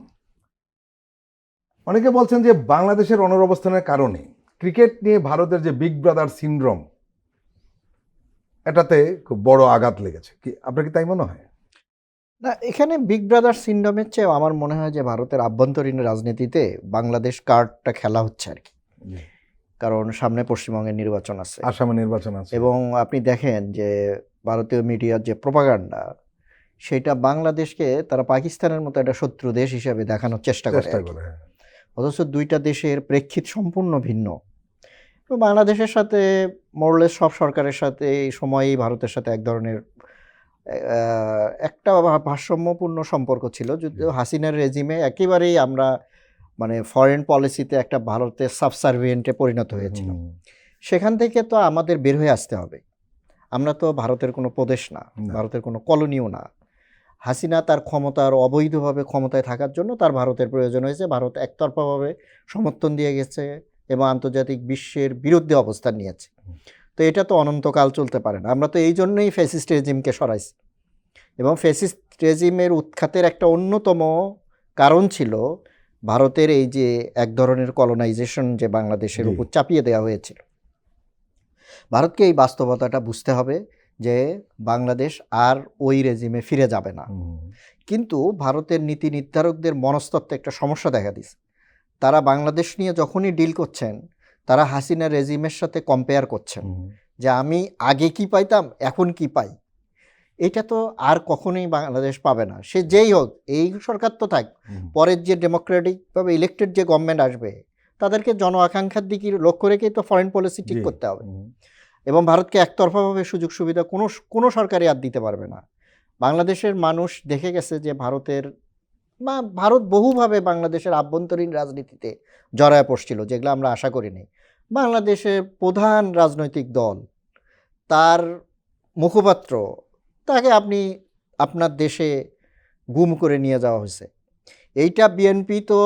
অনেকে বলছেন যে বাংলাদেশের অনবস্থানের কারণে ক্রিকেট নিয়ে ভারতের যে বিগ ব্রাদার সিনড্রোম, এটাতে খুব বড় আঘাত লেগেছে। কি আপনার কি তাই মনে হয়? না, এখানে বিগ ব্রাদার সিনড্রোমের চেয়েও আমার মনে হয় যে ভারতের আভ্যন্তরীণ রাজনীতিতে বাংলাদেশ কার্ডটা খেলা হচ্ছে আর কি। কারণ সামনে পশ্চিমবঙ্গের নির্বাচন আছে, আসামে নির্বাচন আছে, এবং আপনি দেখেন যে ভারতীয় মিডিয়ার যে প্রোপাগান্ডা, সেটা বাংলাদেশকে তারা পাকিস্তানের মতো একটা শত্রু দেশ হিসেবে দেখানোর চেষ্টা করে। অথচ দুইটা দেশের প্রেক্ষিত সম্পূর্ণ ভিন্ন। তো বাংলাদেশের সাথে মোরলেস সব সরকারের সাথে এই সময়েই ভারতের সাথে এক ধরনের একটা ভারসাম্যপূর্ণ সম্পর্ক ছিল, যদিও হাসিনার রেজিমে একেবারেই আমরা মানে ফরেন পলিসিতে একটা ভারতের সাবসার্ভিয়েন্টে পরিণত হয়েছিল। সেখান থেকে তো আমাদের বের হয়ে আসতে হবে। আমরা তো ভারতের কোনো প্রদেশ না, ভারতের কোনো কলোনিও না। হাসিনা তার ক্ষমতার অবৈধভাবে ক্ষমতায় থাকার জন্য তার ভারতের প্রয়োজন হয়েছে, ভারত একতরফাভাবে সমর্থন দিয়ে গেছে এবং আন্তর্জাতিক বিশ্বের বিরুদ্ধে অবস্থান নিয়েছে। তো এটা তো অনন্তকাল চলতে পারে না। আমরা তো এই জন্যই ফ্যাসিস্ট রেজিমকে সরাইছি, এবং ফ্যাসিস্ট রেজিমের উৎখাতের একটা অন্যতম কারণ ছিল ভারতের এই যে এক ধরনের কলোনাইজেশন যে বাংলাদেশের উপর চাপিয়ে দেওয়া হয়েছিল। ভারতকে এই বাস্তবতাটা বুঝতে হবে যে বাংলাদেশ আর ওই রেজিমে ফিরে যাবে না। কিন্তু ভারতের নীতি নির্ধারকদের মনস্তত্ত্বে একটা সমস্যা দেখা দিয়েছে। তারা বাংলাদেশ নিয়ে যখনই ডিল করছেন, তারা হাসিনা রেজিমের সাথে কম্পেয়ার করছেন যে আমি আগে কি পাইতাম, এখন কি পাই। এটা তো আর কখনোই বাংলাদেশ পাবে না, সে যেই হোক, এই সরকার তো থাক, পরের যে ডেমোক্রেটিকভাবে ইলেক্টেড যে গভর্নমেন্ট আসবে, তাদেরকে জন আকাঙ্ক্ষার দিকে লক্ষ্য রেখেই তো ফরেন পলিসি ঠিক করতে হবে। এবং ভারতকে একতরফাভাবে সুযোগ সুবিধা কোনো সরকারই আর দিতে পারবে না। বাংলাদেশের মানুষ দেখে গেছে যে ভারত বহুভাবে বাংলাদেশের আভ্যন্তরীণ রাজনীতিতে জড়ায় পড়ছিল, যেগুলো আমরা আশা করিনি। বাংলাদেশের প্রধান রাজনৈতিক দল, তার মুখপাত্র, তাকে আপনি আপনার দেশে গুম করে নিয়ে যাওয়া হয়েছে। এইটা বিএনপি তো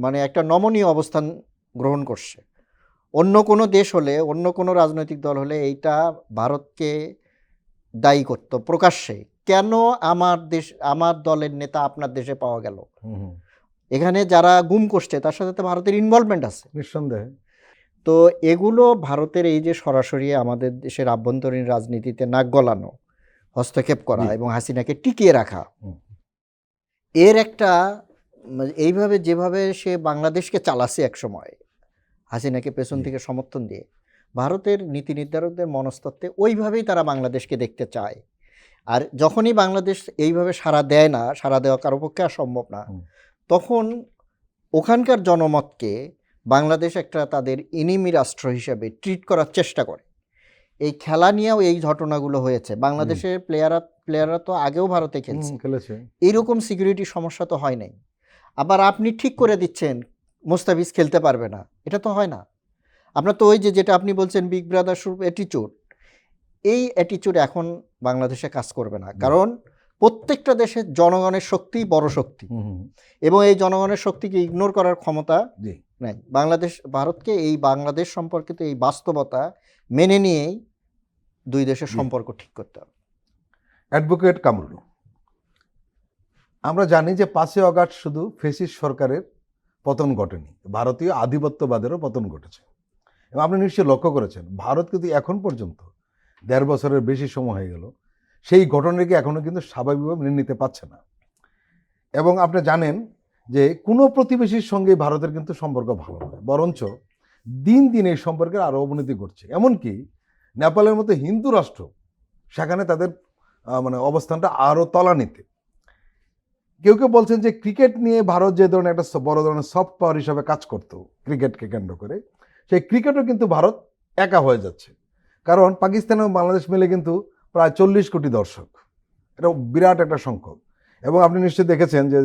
মানে একটা নমনীয় অবস্থান গ্রহণ করছে। অন্য কোনো দেশ হলে, অন্য কোনো রাজনৈতিক দল হলে এইটা ভারতকে দায়ী করত প্রকাশ্যে, কেন আমার দলের নেতা আপনার দেশে পাওয়া গেল। এখানে যারা গুম করছে তার সাথে তো ভারতের ইনভলভমেন্ট আছে নিঃসন্দেহে। তো এগুলো ভারতের এই যে সরাসরি আমাদের দেশের আভ্যন্তরীণ রাজনীতিতে নাক গলানো, হস্তক্ষেপ করা এবং হাসিনাকে টিকিয়ে রাখা, এর একটা এইভাবে যেভাবে সে বাংলাদেশকে চালাছে এক সময় হাসিনাকে পেছন থেকে সমর্থন দিয়ে, ভারতের নীতি নির্ধারকদের মনস্তত্ত্বে ওইভাবেই তারা বাংলাদেশকে দেখতে চায়। আর যখনই বাংলাদেশ এইভাবে সাড়া দেয় না, সাড়া দেওয়া কারো পক্ষে আর সম্ভব না, তখন ওখানকার জনমতকে বাংলাদেশ একটা তাদের এনিমি রাষ্ট্র হিসেবে ট্রিট করার চেষ্টা করে। এই খেলা নিয়েও এই ঘটনাগুলো হয়েছে। বাংলাদেশের প্লেয়াররা তো আগেও ভারতে খেলেছে। এইরকম সিকিউরিটি সমস্যা তো হয় নাই। আবার আপনি ঠিক করে দিচ্ছেন মোস্তাফিজ খেলতে পারবে না, এটা তো হয় না। আপনার তো ওই যেটা আপনি বলছেন বিগ ব্রাদার অ্যাটিচিউড, এই অ্যাটিচিউড এখন বাংলাদেশে কাজ করবে না। কারণ প্রত্যেকটা দেশের জনগণের শক্তি বড় শক্তি, এবং এই জনগণের শক্তিকে ইগনোর করার ক্ষমতা নাই। ভারতকে এই বাংলাদেশ সম্পর্কিত এই বাস্তবতা মেনে নিয়েই দুই দেশের সম্পর্ক ঠিক করতে হবে। অ্যাডভোকেট কামরুল, আমরা জানি যে 5ই আগস্ট শুধু ফ্যাসিস্ট সরকারের পতন ঘটেনি, ভারতীয় আধিপত্যবাদেরও পতন ঘটেছে। এবং আপনি নিশ্চয়ই লক্ষ্য করেছেন ভারত কিন্তু এখন পর্যন্ত 1.5 বছরের বেশি সময় হয়ে গেল সেই ঘটনাকে এখনও কিন্তু স্বাভাবিকভাবে মেনে নিতে পারছে না। এবং আপনি জানেন যে কোনো প্রতিবেশীর সঙ্গে ভারতের কিন্তু সম্পর্ক ভালো নয়, বরঞ্চ দিন দিন এই সম্পর্কের আরও অবনতি ঘটছে। এমনকি নেপালের মতো হিন্দু রাষ্ট্র, সেখানে তাদের অবস্থানটা আরও তলানিতে। কেউ কেউ বলছেন যে ক্রিকেট নিয়ে ভারত যে ধরনের একটা বড় ধরনের সফট পাওয়ার হিসাবে কাজ করত ক্রিকেটকে কেন্দ্র করে, সেই ক্রিকেটও কিন্তু ভারত একা হয়ে যাচ্ছে। কারণ পাকিস্তান এবং বাংলাদেশ মিলে কিন্তু প্রায় 40 কোটি দর্শক, এটা বিরাট একটা সংখ্যক। এবং আপনি নিশ্চয়ই দেখেছেন যে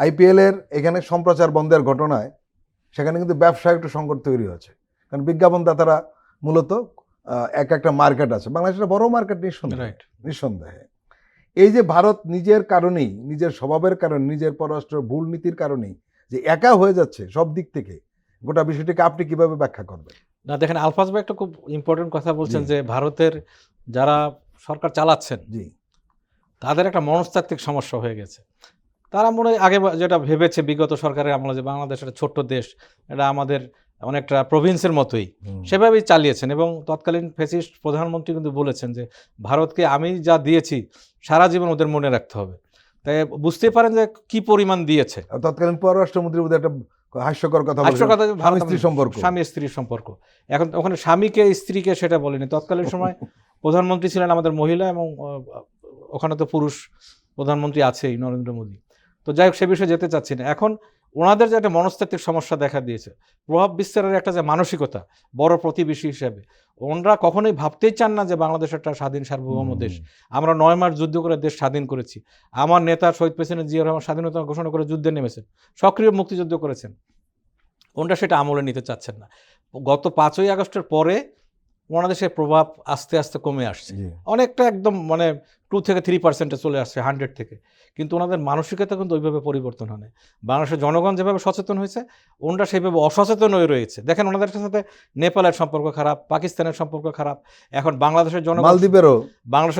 IPL-এর এখানে সম্প্রচার বন্ধের ঘটনায় সেখানে কিন্তু ব্যবসায় একটু সংকট তৈরি হয়েছে। কারণ বিজ্ঞাপনদাতারা মূলত একটা মার্কেট আছে, বাংলাদেশের বড় মার্কেট নিঃসন্দেহে। এই যে ভারত নিজের কারণেই, নিজের স্বভাবের কারণে, নিজের পররাষ্ট্র ভুল নীতির কারণেই যে একা হয়ে যাচ্ছে সব দিক থেকে, গোটা বিষয়টিকে আপনি কিভাবে ব্যাখ্যা করবেন? না দেখেন, আলফাজ ভাই একটা খুব ইম্পর্টেন্ট কথা বলছেন যে ভারতের যারা সরকার চালাচ্ছেন তাদের একটা মনস্তাত্ত্বিক সমস্যা হয়ে গেছে। তারা মনে হয় আগে যেটা ভেবেছে বিগত সরকারের আমলে যে বাংলাদেশ একটা ছোট্ট দেশ, এটা আমাদের অনেকটা প্রভিন্সের মতোই, সেভাবেই চালিয়েছেন। এবং তৎকালীন ফ্যাসিস্ট প্রধানমন্ত্রী কিন্তু বলেছেন যে ভারতকে আমি যা দিয়েছি সারা জীবন ওদের মনে রাখতে হবে। তাই বুঝতে পারেন যে কি পরিমাণ দিয়েছে। তৎকালীন পররাষ্ট্রমন্ত্রী বোধহয় একটা হাস্যকর কথা, স্বামী স্ত্রীর সম্পর্ক। এখন ওখানে স্বামীকে স্ত্রীকে সেটা বলেনি। তৎকালীন সময় প্রধানমন্ত্রী ছিলেন আমাদের মহিলা, এবং ওখানে তো পুরুষ প্রধানমন্ত্রী আছেই, নরেন্দ্র মোদী। তো যাই হোক, সে বিষয়ে যেতে চাচ্ছি না। এখন ওনাদের যে একটা মনস্তাত্ত্বিক সমস্যা দেখা দিয়েছে, প্রভাব বিস্তারের একটা যে মানসিকতা, বড় প্রতিবেশী হিসেবে ওনারা কখনোই ভাবতেই চান না যে বাংলাদেশ একটা স্বাধীন সার্বভৌম দেশ। আমরা 9 মাস যুদ্ধ করে দেশ স্বাধীন করেছি। আমার নেতা শহীদ প্রেসিডেন্ট জিয়া রহমান স্বাধীনতা ঘোষণা করে যুদ্ধে নেমেছেন, সক্রিয় মুক্তিযুদ্ধ করেছেন। ওনারা সেটা আমলে নিতে চাচ্ছেন না। গত 5ই আগস্টের পরে ওনাদের সে প্রভাব আস্তে আস্তে কমে আসছে, অনেকটা একদম 2 থেকে 3% চলে আসছে 100 থেকে। কিন্তু ওনাদের মানসিকতা কিন্তু ওইভাবে পরিবর্তন হয় না। বাংলাদেশের জনগণ যেভাবে সচেতন হয়েছে, ওনারা সেইভাবে অসচেতন হয়ে রয়েছে। দেখেন, ওনাদের সাথে নেপালের সম্পর্ক খারাপ, পাকিস্তানের সম্পর্ক খারাপ। এখন বাংলাদেশের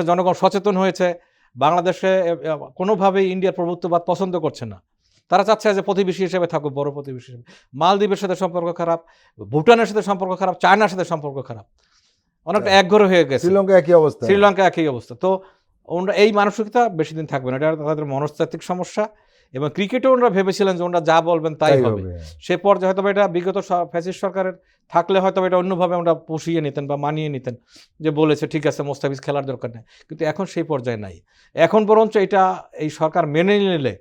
জনগণ সচেতন হয়েছে। বাংলাদেশে কোনোভাবেই ইন্ডিয়ার প্রভুত্ববাদ পছন্দ করছে না। তারা চাচ্ছে যে প্রতিবেশী হিসেবে থাকুক, বড় প্রতিবেশী হিসেবে। মালদ্বীপের সাথে সম্পর্ক খারাপ, ভুটানের সাথে সম্পর্ক খারাপ, চায়নার সাথে সম্পর্ক খারাপ, অনেকটা একঘরে হয়ে গেছে। শ্রীলঙ্কা একই অবস্থা। তো ওনারা এই মানসিকতা বেশি দিন থাকবে না, এটা তাদের মনস্তাত্ত্বিক সমস্যা। এবং ক্রিকেটও ওনারা ভেবেছিলেন যে ওনারা যা বলবেন তাই হবে। সে পর্যায়ে হয়তো এটা বিগত ফ্যাসিস্ট সরকারের থাকলে হয়তো এটা অন্যভাবে আমরা পুষিয়ে নিতেন বা মানিয়ে নিতেন, যে বলেছে ঠিক আছে মোস্তাফিজ খেলার দরকার নেই। কিন্তু এখন সেই পর্যায়ে নাই। এখন বরঞ্চ এটা এই সরকার মেনে নিলে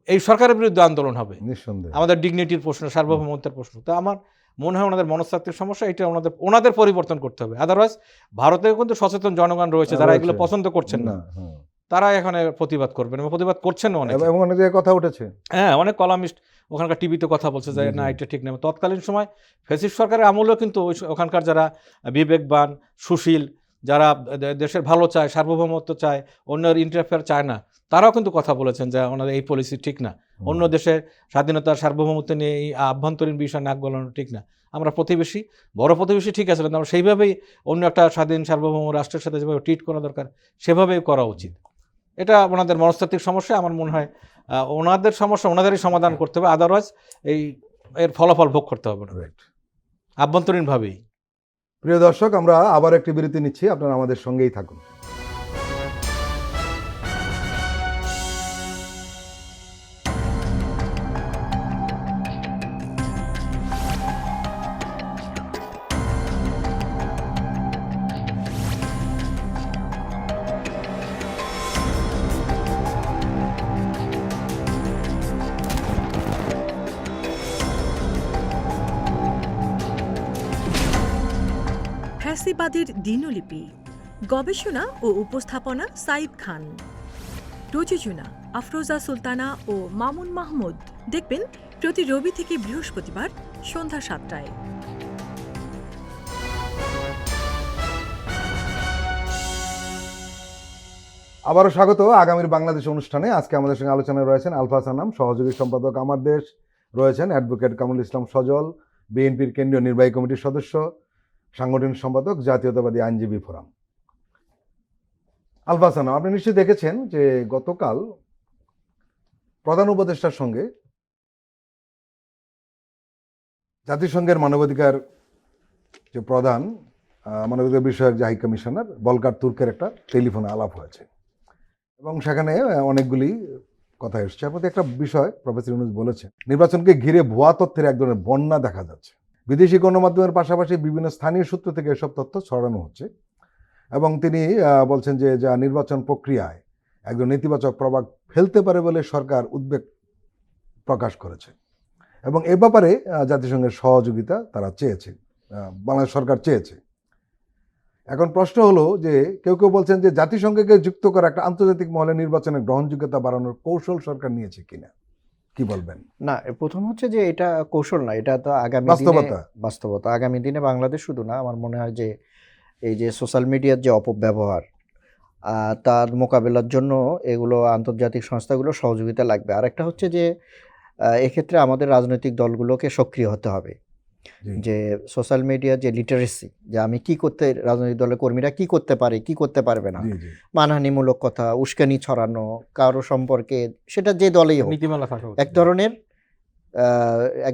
এই সরকারের বিরুদ্ধে আন্দোলন হবে, আমাদের ডিগনিটির প্রশ্ন, সার্বভৌমত্বের প্রশ্ন। তো আমার মনে হয় ওনাদের মনস্তাত্ত্বিক সমস্যা, এটা ওনাদের পরিবর্তন করতে হবে। আদারওয়াইজ ভারতেও কিন্তু সচেতন জনগণ রয়েছে যারা এগুলো পছন্দ করছেন না, তারা এখানে প্রতিবাদ করবেন এবং প্রতিবাদ করছেন অনেক। এবং অনেক জায়গায় কথা উঠেছে, হ্যাঁ, অনেক কলামিস্ট ওখানকার টিভিতে কথা বলছে যে না, এটা ঠিক নেই। তৎকালীন সময় ফ্যাসিস্ট সরকারের আমলেও কিন্তু ওখানকার যারা বিবেকবান, সুশীল, যারা দেশের ভালো চায়, সার্বভৌমত্ব চায়, অন্যের ইন্টারফেয়ার চায় না, তারাও কিন্তু কথা বলেছেন যে ওনাদের এই পলিসি ঠিক না। অন্য দেশের স্বাধীনতা, সার্বভৌমত্ব নিয়ে এই আভ্যন্তরীণ বিষয় নাক গলানো ঠিক না। আমরা প্রতিবেশী, বড় প্রতিবেশী ঠিক আছে, কিন্তু আমরা সেইভাবেই অন্য একটা স্বাধীন সার্বভৌম রাষ্ট্রের সাথে যেভাবে ট্রিট করা দরকার সেভাবেই করা উচিত। এটা ওনাদের মনস্তাত্ত্বিক সমস্যা। আমার মনে হয় ওনাদের সমস্যা ওনাদেরই সমাধান করতে হবে, আদারওয়াইজ এর ফলাফল ভোগ করতে হবে না আভ্যন্তরীণভাবেই। প্রিয় দর্শক, আমরা আবার একটি বিরতি নিচ্ছি, আপনারা আমাদের সঙ্গেই থাকুন। ফ্যাসিবাদের দিনলিপি, গবেষণা ও উপস্থাপনা সাইদ খান, প্রযোজনা আফরোজা সুলতানা ও মামুন মাহমুদ। দেখবেন প্রতি রবি থেকে বৃহস্পতিবার সন্ধ্যা 7টায়। আবারও স্বাগত আগামীর বাংলাদেশ অনুষ্ঠানে। আজকে আমাদের সঙ্গে আলোচনায় রয়েছেন আলফাজ আনাম, সহযোগী সম্পাদক আমার দেশ, রয়েছেন অ্যাডভোকেট কামরুল ইসলাম সজল, বিএনপির কেন্দ্রীয় নির্বাহী কমিটির সদস্য, সাংগঠনিক সম্পাদক, জাতীয়তাবাদী আইনজীবী ফোরাম। আলফাজ আনাম, আপনি নিশ্চয়ই দেখেছেন যে গতকাল প্রধান উপদেষ্টার সঙ্গে জাতিসংঘের মানবাধিকার যে প্রধান মানবাধিকার বিষয়ক যে হাই কমিশনার ভলকার তুর্কের একটা টেলিফোনে আলাপ হয়েছে এবং সেখানে অনেকগুলি কথা এসছে। এর মধ্যে একটা বিষয় প্রফেসর ইউনূস বলেছেন, নির্বাচনকে ঘিরে ভুয়া তথ্যের এক ধরনের বন্যা দেখা যাচ্ছে। বিদেশি গণমাধ্যমের পাশাপাশি বিভিন্ন স্থানীয় সূত্র থেকে এসব তথ্য ছড়ানো হচ্ছে এবং তিনি বলছেন যে যা নির্বাচন প্রক্রিয়ায় একজন নেতিবাচক প্রভাব ফেলতে পারে বলে সরকার উদ্বেগ প্রকাশ করেছে এবং এ ব্যাপারে জাতিসংঘের সহযোগিতা তারা চেয়েছে, বাংলাদেশ সরকার চেয়েছে। এখন প্রশ্ন হলো যে কেউ কেউ বলছেন যে জাতিসংঘকে যুক্ত করা একটা আন্তর্জাতিক মহলে নির্বাচনের গ্রহণযোগ্যতা বাড়ানোর কৌশল সরকার নিয়েছে কিনা, কি বলবেন? না, প্রথম হচ্ছে যে এটা কৌশল না, এটা তো আগামী বাস্তবতা। আগামী দিনে বাংলাদেশ শুধু না, আমার মনে হয় যে এই যে সোশ্যাল মিডিয়ার যে অপব্যবহার, তার মোকাবেলার জন্য এগুলো আন্তর্জাতিক সংস্থাগুলো সহযোগিতা লাগবে। আর একটা হচ্ছে যে এক্ষেত্রে আমাদের রাজনৈতিক দলগুলোকে সক্রিয় হতে হবে, যে সোশ্যাল মিডিয়া যে লিটারেসি, যে আমি কি করতে, রাজনৈতিক দলের কর্মীরা কি করতে পারে কি করতে পারবে না, মানহানিমূলক কথা, উস্কানি ছড়ানো কারো সম্পর্কে, সেটা যে দলেই হোক, নীতিমালা থাকা এক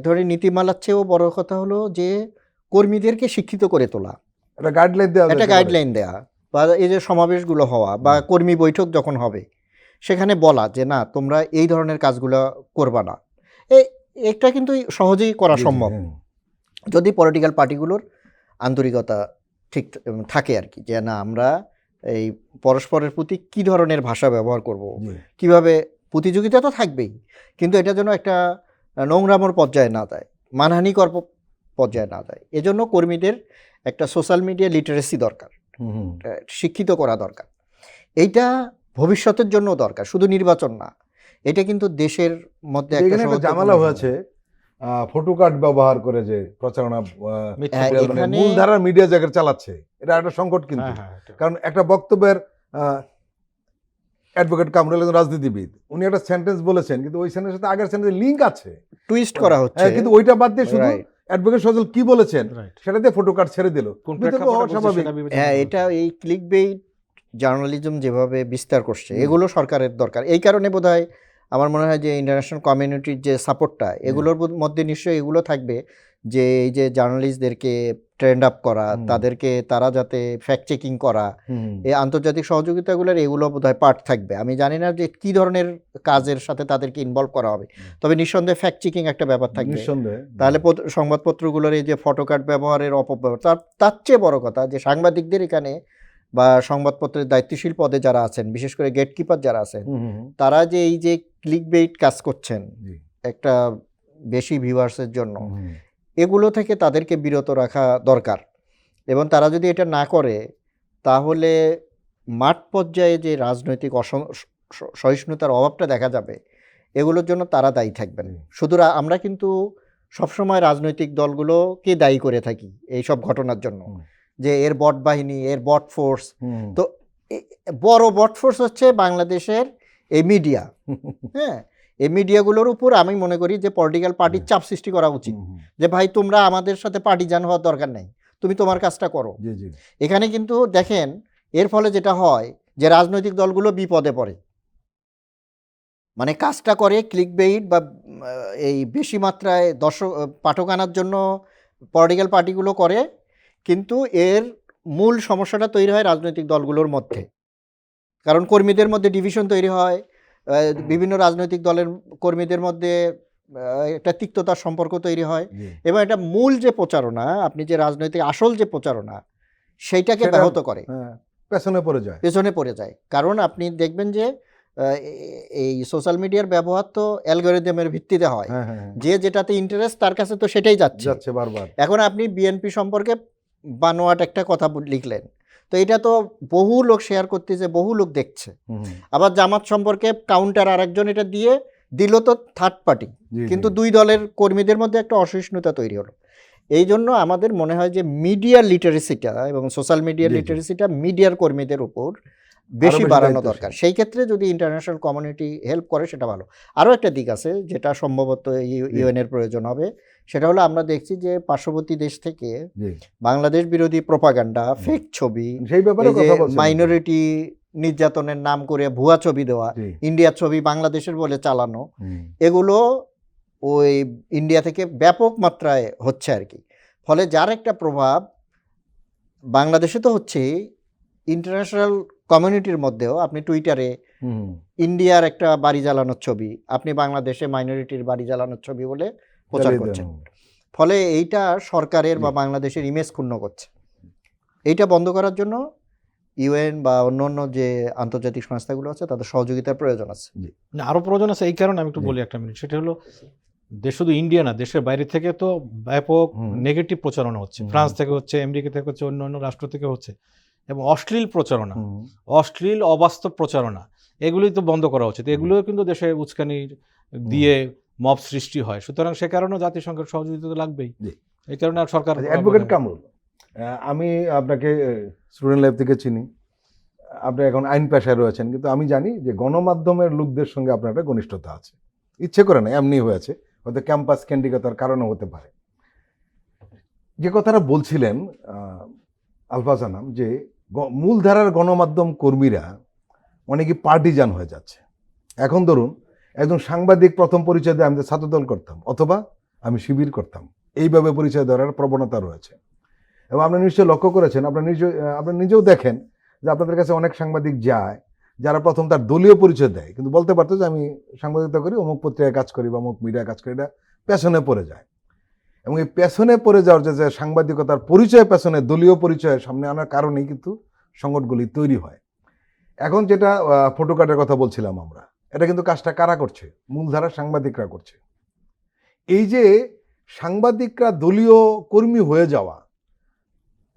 ধরনের নীতিমালার চেয়েও বড় কথা হলো যে কর্মীদেরকে শিক্ষিত করে তোলা, একটা গাইডলাইন দেওয়া, বা এই যে সমাবেশগুলো হওয়া বা কর্মী বৈঠক যখন হবে সেখানে বলা যে না, তোমরা এই ধরনের কাজগুলো করবা না। এটা কিন্তু সহজেই করা সম্ভব যদি পলিটিক্যাল পার্টিগুলোর আন্তরিকতা ঠিক থাকে আর কি, যে না আমরা এই পরস্পরের প্রতি কি ধরনের ভাষা ব্যবহার করব, কিভাবে, প্রতিযোগিতা তো থাকবেই, কিন্তু এটা যেন একটা নোংরামোর পর্যায়ে না যায়, মানহানিকর পর্যায়ে না যায়। এজন্য কর্মীদের একটা সোশ্যাল মিডিয়া লিটারেসি দরকার, শিক্ষিত করা দরকার। এইটা ভবিষ্যতের জন্য দরকার, শুধু নির্বাচন না। এটা কিন্তু দেশের মধ্যে একটা ঝামেলা হয়েছে, ফটো কার্ড ব্যবহার করে যে প্রচারণা মূলধারার মিডিয়া জায়গায় চালাচ্ছে, এটা একটা সংকট কিন্তু। কারণ একটা বক্তব্যের অ্যাডভোকেট কামরুল একজন রাজনীতিবিদ, উনি একটা সেন্টেন্স বলেছেন কিন্তু ওই সেন্টেন্সের সাথে আগের সেন্টেন্সের লিংক আছে, টুইস্ট করা হচ্ছে, কিন্তু ওইটা বাদ দিয়ে শুধু অ্যাডভোকেট সজল কি বলেছেন সেটাতে ফটো কার্ড ছেড়ে দিল। হ্যাঁ, এটা এই ক্লিকবেইট জার্নালিজম যেভাবে বিস্তার করছে, এগুলো সরকারের দরকার। এই কারণে বোধহয় আমার মনে হয় যে ইন্টারন্যাশনাল কমিউনিটির যে সাপোর্টটা, এগুলোর মধ্যে নিশ্চয়ই এগুলো থাকবে, যে এই যে জার্নালিস্টদেরকে ট্রেন্ড আপ করা, তাদেরকে তারা যাতে ফ্যাক্ট চেকিং করা, এই আন্তর্জাতিক সহযোগিতাগুলোর এগুলো বোধহয় পার্ট থাকবে। আমি জানি না যে কি ধরনের কাজের সাথে তাদেরকে ইনভলভ করা হবে, তবে নিঃসন্দেহে ফ্যাক্ট চেকিং একটা ব্যাপার থাকবে। তাহলে সংবাদপত্রগুলোর এই যে ফটোকার্ড ব্যবহারের অপব্যবহার, তার চেয়ে বড় কথা যে সাংবাদিকদের এখানে বা সংবাদপত্রের দায়িত্বশীল পদে যারা আছেন, বিশেষ করে গেটকিপার যারা আছেন, তারা যে এই যে ক্লিকবেইট কাজ করছেন একটা বেশি ভিউয়ার্সের জন্য, এগুলো থেকে তাদেরকে বিরত রাখা দরকার। এবং তারা যদি এটা না করে তাহলে মাঠ পর্যায়ে যে রাজনৈতিক সহিষ্ণুতার অভাবটা দেখা যাবে, এগুলোর জন্য তারা দায়ী থাকবেন। শুধু আমরা কিন্তু সবসময় রাজনৈতিক দলগুলোকে দায়ী করে থাকি এই সব ঘটনার জন্য, যে এর বট বাহিনী, এর বট ফোর্স। তো বড় বট ফোর্স হচ্ছে বাংলাদেশের এই মিডিয়া। হ্যাঁ, এই মিডিয়াগুলোর উপর আমি মনে করি যে পলিটিক্যাল পার্টির চাপ সৃষ্টি করা উচিত, যে ভাই তোমরা আমাদের সাথে পার্টিজান হওয়ার দরকার নেই, তুমি তোমার কাজটা করো। এখানে কিন্তু দেখেন এর ফলে যেটা হয় যে রাজনৈতিক দলগুলো বিপদে পড়ে, মানে কাজটা করে ক্লিকবেইট বা এই বেশি মাত্রায় দর্শক পাঠক আনার জন্য পলিটিক্যাল পার্টিগুলো করে, কিন্তু এর মূল সমস্যাটা তৈরি হয় রাজনৈতিক দলগুলোর মধ্যে। কারণ কর্মীদের মধ্যে ডিভিশন তৈরি হয়, বিভিন্ন রাজনৈতিক দলের কর্মীদের মধ্যে একটা তিক্ততার সম্পর্ক তৈরি হয়, এবং এটা মূল যে প্রচারণা, আপনি যে রাজনৈতিক আসল যে প্রচারণা, সেইটাকে ব্যাহত করে, পেছনে পড়ে যায়। কারণ আপনি দেখবেন যে এই সোশ্যাল মিডিয়ার ব্যবহার তো অ্যালগরিদমের ভিত্তিতে হয়, যে যেটাতে ইন্টারেস্ট তার কাছে তো সেটাই যাচ্ছে বারবার। এখন আপনি বিএনপি সম্পর্কে বানোয়াট একটা কথা লিখলেন, তো এটা তো বহু লোক শেয়ার করতেছে, বহু লোক দেখছে। আবার জামাত সম্পর্কে কাউন্টার আরেকজন এটা দিয়ে দিল, তো থার্ড পার্টি, কিন্তু দুই দলের কর্মীদের মধ্যে একটা অসহিষ্ণুতা তৈরি হলো। এই জন্য আমাদের মনে হয় যে মিডিয়া লিটারেসিটা এবং সোশ্যাল মিডিয়া লিটারেসিটা মিডিয়ার কর্মীদের উপর বেশি বাড়ানো দরকার। সেই ক্ষেত্রে যদি ইন্টারন্যাশনাল কমিউনিটি হেল্প করে সেটা ভালো। আরও একটা দিক আছে যেটা সম্ভবত ইউএনের প্রয়োজন হবে, সেটা হলো আমরা দেখছি যে পার্শ্ববর্তী দেশ থেকে বাংলাদেশ বিরোধী প্রোপাগান্ডা, ফেক ছবি, সেই ব্যাপারে মাইনরিটি নির্যাতনের নাম করে ভুয়া ছবি দেওয়া, ইন্ডিয়ার ছবি বাংলাদেশের বলে চালানো, এগুলো ওই ইন্ডিয়া থেকে ব্যাপক মাত্রায় হচ্ছে আর কি। ফলে যার একটা প্রভাব বাংলাদেশে তো হচ্ছে, ইন্টারন্যাশনাল কমিউনিটির মধ্যেও আপনি টুইটারে ইন্ডিয়ার একটা বাড়ি জ্বালানোর ছবি, আপনি বাংলাদেশে মাইনরিটির বাড়ি জ্বালানোর ছবি বলে প্রচার করছেন। ফলে এইটা সরকারের বা বাংলাদেশের ইমেজ ক্ষুণ্ণ করছে। এইটা বন্ধ করার জন্য ইউএন বা অন্য যে আন্তর্জাতিক সংস্থাগুলো আছে তাদের সহযোগিতার প্রয়োজন আছে। আরও প্রয়োজন আছে। এই কারণে আমি একটু বলি একটা মিনিট, সেটা হলো দেশ শুধু ইন্ডিয়া না, দেশের বাইরে থেকে তো ব্যাপক নেগেটিভ প্রচারণা হচ্ছে। ফ্রান্স থেকে হচ্ছে, আমেরিকা থেকে হচ্ছে, অন্য রাষ্ট্র থেকে হচ্ছে, এবং অশ্লীল প্রচারণা, অশ্লীল অবাস্তব প্রচারণা, এগুলি তো বন্ধ করা উচিত। এগুলো কিন্তু দেশে উস্কানি দিয়ে মব সৃষ্টি হয়। সুতরাং সে কারণেও জাতিসংঘের সহযোগিতা তো লাগবেই। এই কারণে সরকার। অ্যাডভোকেট কামরুল, আমি আপনাকে স্টুডেন্ট লাইফ থেকে চিনি, আপনি এখন আইন পেশায় রয়েছেন, কিন্তু আমি জানি যে গণমাধ্যমের লোকদের সঙ্গে আপনার একটা ঘনিষ্ঠতা আছে, ইচ্ছে করে না, এমনি হয়েছে, হয়তো ক্যাম্পাস কেন্দ্রিকতার কারণে হতে পারে। যে কথাটা বলছিলেন আলফাজ আনাম, যে মূলধারার গণমাধ্যম কর্মীরা অনেকে পার্টিজান হয়ে যাচ্ছে। এখন ধরুন একজন সাংবাদিক প্রথম পরিচয় দিয়ে আমি ছাত্রদল করতাম অথবা আমি শিবির করতাম, এইভাবে পরিচয় দেওয়ার প্রবণতা রয়েছে। এবং আপনি নিশ্চয়ই লক্ষ্য করেছেন, আপনি নিজেও দেখেন যে আপনাদের কাছে অনেক সাংবাদিক যায় যারা প্রথম তার দলীয় পরিচয় দেয়, কিন্তু বলতে পারতো যে আমি সাংবাদিকতা করি, অমুক পত্রিকায় কাজ করি বা অমুক মিডিয়ায় কাজ করি, এটা পেছনে পড়ে যায়। এবং এই পেছনে পড়ে যাওয়ার যে সাংবাদিকতার পরিচয় পেছনে দলীয় পরিচয়ের সামনে আনার কারণেই কিন্তু সংকটগুলি তৈরি হয়। এখন যেটা ফটোকার্ডের কথা বলছিলাম আমরা, এটা কিন্তু কাজটা কারা করছে? মূলধারার সাংবাদিকরা করছে। এই যে সাংবাদিকরা দলীয় কর্মী হয়ে যাওয়া,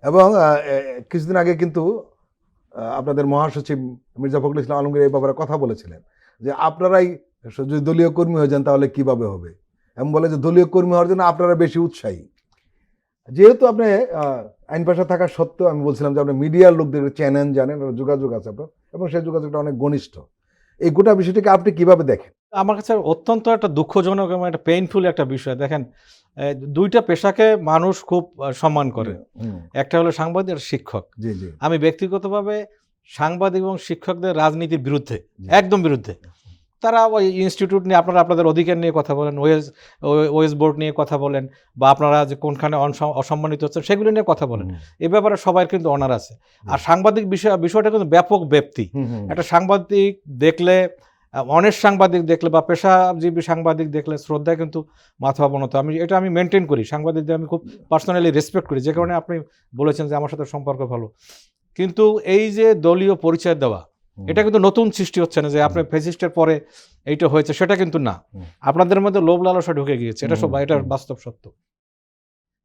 এবং কিছুদিন আগে কিন্তু আপনাদের মহাসচিব মির্জা ফখরুল ইসলাম আলমগীর এই ব্যাপারে কথা বলেছিলেন যে আপনারাই যদি দলীয় কর্মী হয়ে যান তাহলে কিভাবে হবে, এমন বলে যে দলীয় কর্মী হওয়ার জন্য আপনারা বেশি উৎসাহী। যেহেতু আপনি আইন পেশা থাকা সত্ত্বেও আমি বলছিলাম যে আপনি মিডিয়ার লোকদের চ্যানেল জানেন, যোগাযোগ আছে আপনার, এবং সেই যোগাযোগটা অনেক ঘনিষ্ঠ। এই গোটা বিষয়টিকে আপনি কিভাবে দেখেন? আমার কাছে অত্যন্ত একটা দুঃখজনক এবং একটা পেইনফুল একটা বিষয়। দেখেন, দুইটা পেশাকে মানুষ খুব সম্মান করে, একটা হলো সাংবাদিক আর শিক্ষক। আমি ব্যক্তিগতভাবে সাংবাদিক এবং শিক্ষকদের রাজনীতির বিরুদ্ধে, একদম বিরুদ্ধে। তারা ওই ইনস্টিটিউট নিয়ে আপনারা আপনাদের অধিকার নিয়ে কথা বলেন, ওয়েস বোর্ড নিয়ে কথা বলেন, বা আপনারা যে কোনখানে অসম্মানিত হচ্ছেন সেগুলো নিয়ে কথা বলেন। এ ব্যাপারে সবার কিন্তু অনার আছে। আর সাংবাদিক বিষয়টা কিন্তু ব্যাপক ব্যাপ্তি। একটা সাংবাদিক দেখলে, অনেক সাংবাদিক দেখলে বা পেশাজীবী সাংবাদিক দেখলে শ্রদ্ধায় কিন্তু মাথা অবনত। এটা আমি মেনটেন করি, সাংবাদিকদের আমি খুব পার্সোনালি রেসপেক্ট করি, যে কারণে আপনি বলেছেন যে আমার সাথে সম্পর্ক ভালো। কিন্তু এই যে দলীয় পরিচয় দেওয়া, এটা কিন্তু নতুন সৃষ্টি হচ্ছে না যে আপনি ফ্যাসিস্টের পরে এইটা হয়েছে, সেটা কিন্তু না। আপনাদের মধ্যে লোভ লালসা ঢুকে গিয়েছে, এটা বাস্তব সত্য।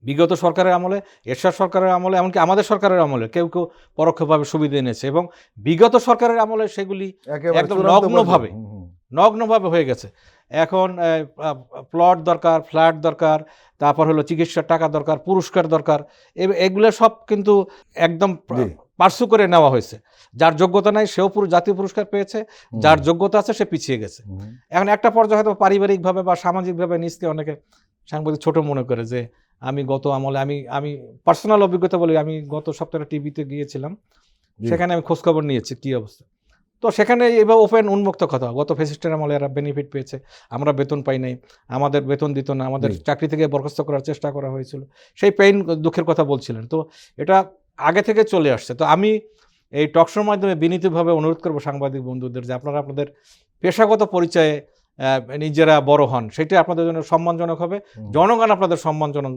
বিগত সরকারের আমলে, এরশাদ সরকারের আমলে, এমনকি আমাদের সরকারের আমলে কেউ কেউ পরোক্ষভাবে সুবিধা এনেছে, এবং বিগত সরকারের আমলে সেগুলি একদম নগ্নভাবে হয়ে গেছে। এখন প্লট দরকার, ফ্ল্যাট দরকার, তারপর হলো চিকিৎসার টাকা দরকার, পুরস্কার দরকার, এগুলো সব কিন্তু একদম পার্সু করে নেওয়া হয়েছে। যার যোগ্যতা নাই সেও জাতীয় পুরস্কার পেয়েছে, যার যোগ্যতা আছে সে পিছিয়ে গেছে। এখন একটা পর্যায়ে হয়তো পারিবারিকভাবে বা সামাজিকভাবে নিজকে অনেকে সাংবাদিক ছোট মনে করে, যে আমি গত আমলে, আমি পার্সোনাল অভিজ্ঞতা বলি, আমি গত সপ্তাহে টিভিতে গিয়েছিলাম, সেখানে আমি খোঁজখবর নিয়েছি কী অবস্থা। তো সেখানে এবার ওপেন উন্মুক্ত কথা, গত ফ্যাসিস্টের আমলে এরা বেনিফিট পেয়েছে, আমরা বেতন পাই নাই, আমাদের বেতন দিত না, আমাদের চাকরি থেকে বরখাস্ত করার চেষ্টা করা হয়েছিল, সেই পেইন দুঃখের কথা বলছিলেন। তো এটা আগে থেকে চলে আসছে। তো আমি এই টকশোর মাধ্যমে বিনীতভাবে অনুরোধ করবো সাংবাদিক বন্ধুদের যে আপনারা আপনাদের পেশাগত পরিচয়ে নিজেরা বড় হন, সেটা আপনাদের জন্য সম্মানজনক হবে। জনগণ আপনাদের সম্মানজনক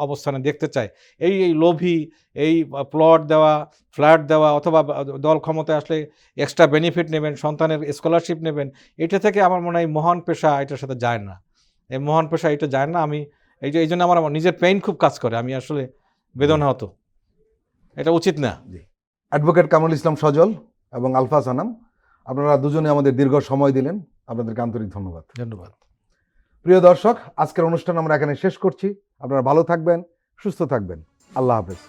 অবস্থানে দেখতে চায়। এই লোভী, এই প্লট দেওয়া, ফ্ল্যাট দেওয়া, অথবা দল ক্ষমতায় আসলে এক্সট্রা বেনিফিট নেবেন, সন্তানের স্কলারশিপ নেবেন, এটা থেকে আমার মনে হয় মহান পেশা এটার সাথে যায় না। এই মহান পেশা এটা যায় না। আমি এই জন্য আমার নিজের পেইন খুব কাজ করে, আমি আসলে বেদনা হতো। এটা উচিত না। অ্যাডভোকেট কামরুল ইসলাম সজল এবং আলফাজ আনাম, আপনারা দুজনে আমাদের দীর্ঘ সময় দিলেন, আপনাদেরকে আন্তরিক ধন্যবাদ। ধন্যবাদ। প্রিয় দর্শক, আজকের অনুষ্ঠান আমরা এখানে শেষ করছি। আপনারা ভালো থাকবেন, সুস্থ থাকবেন। আল্লাহ হাফেজ।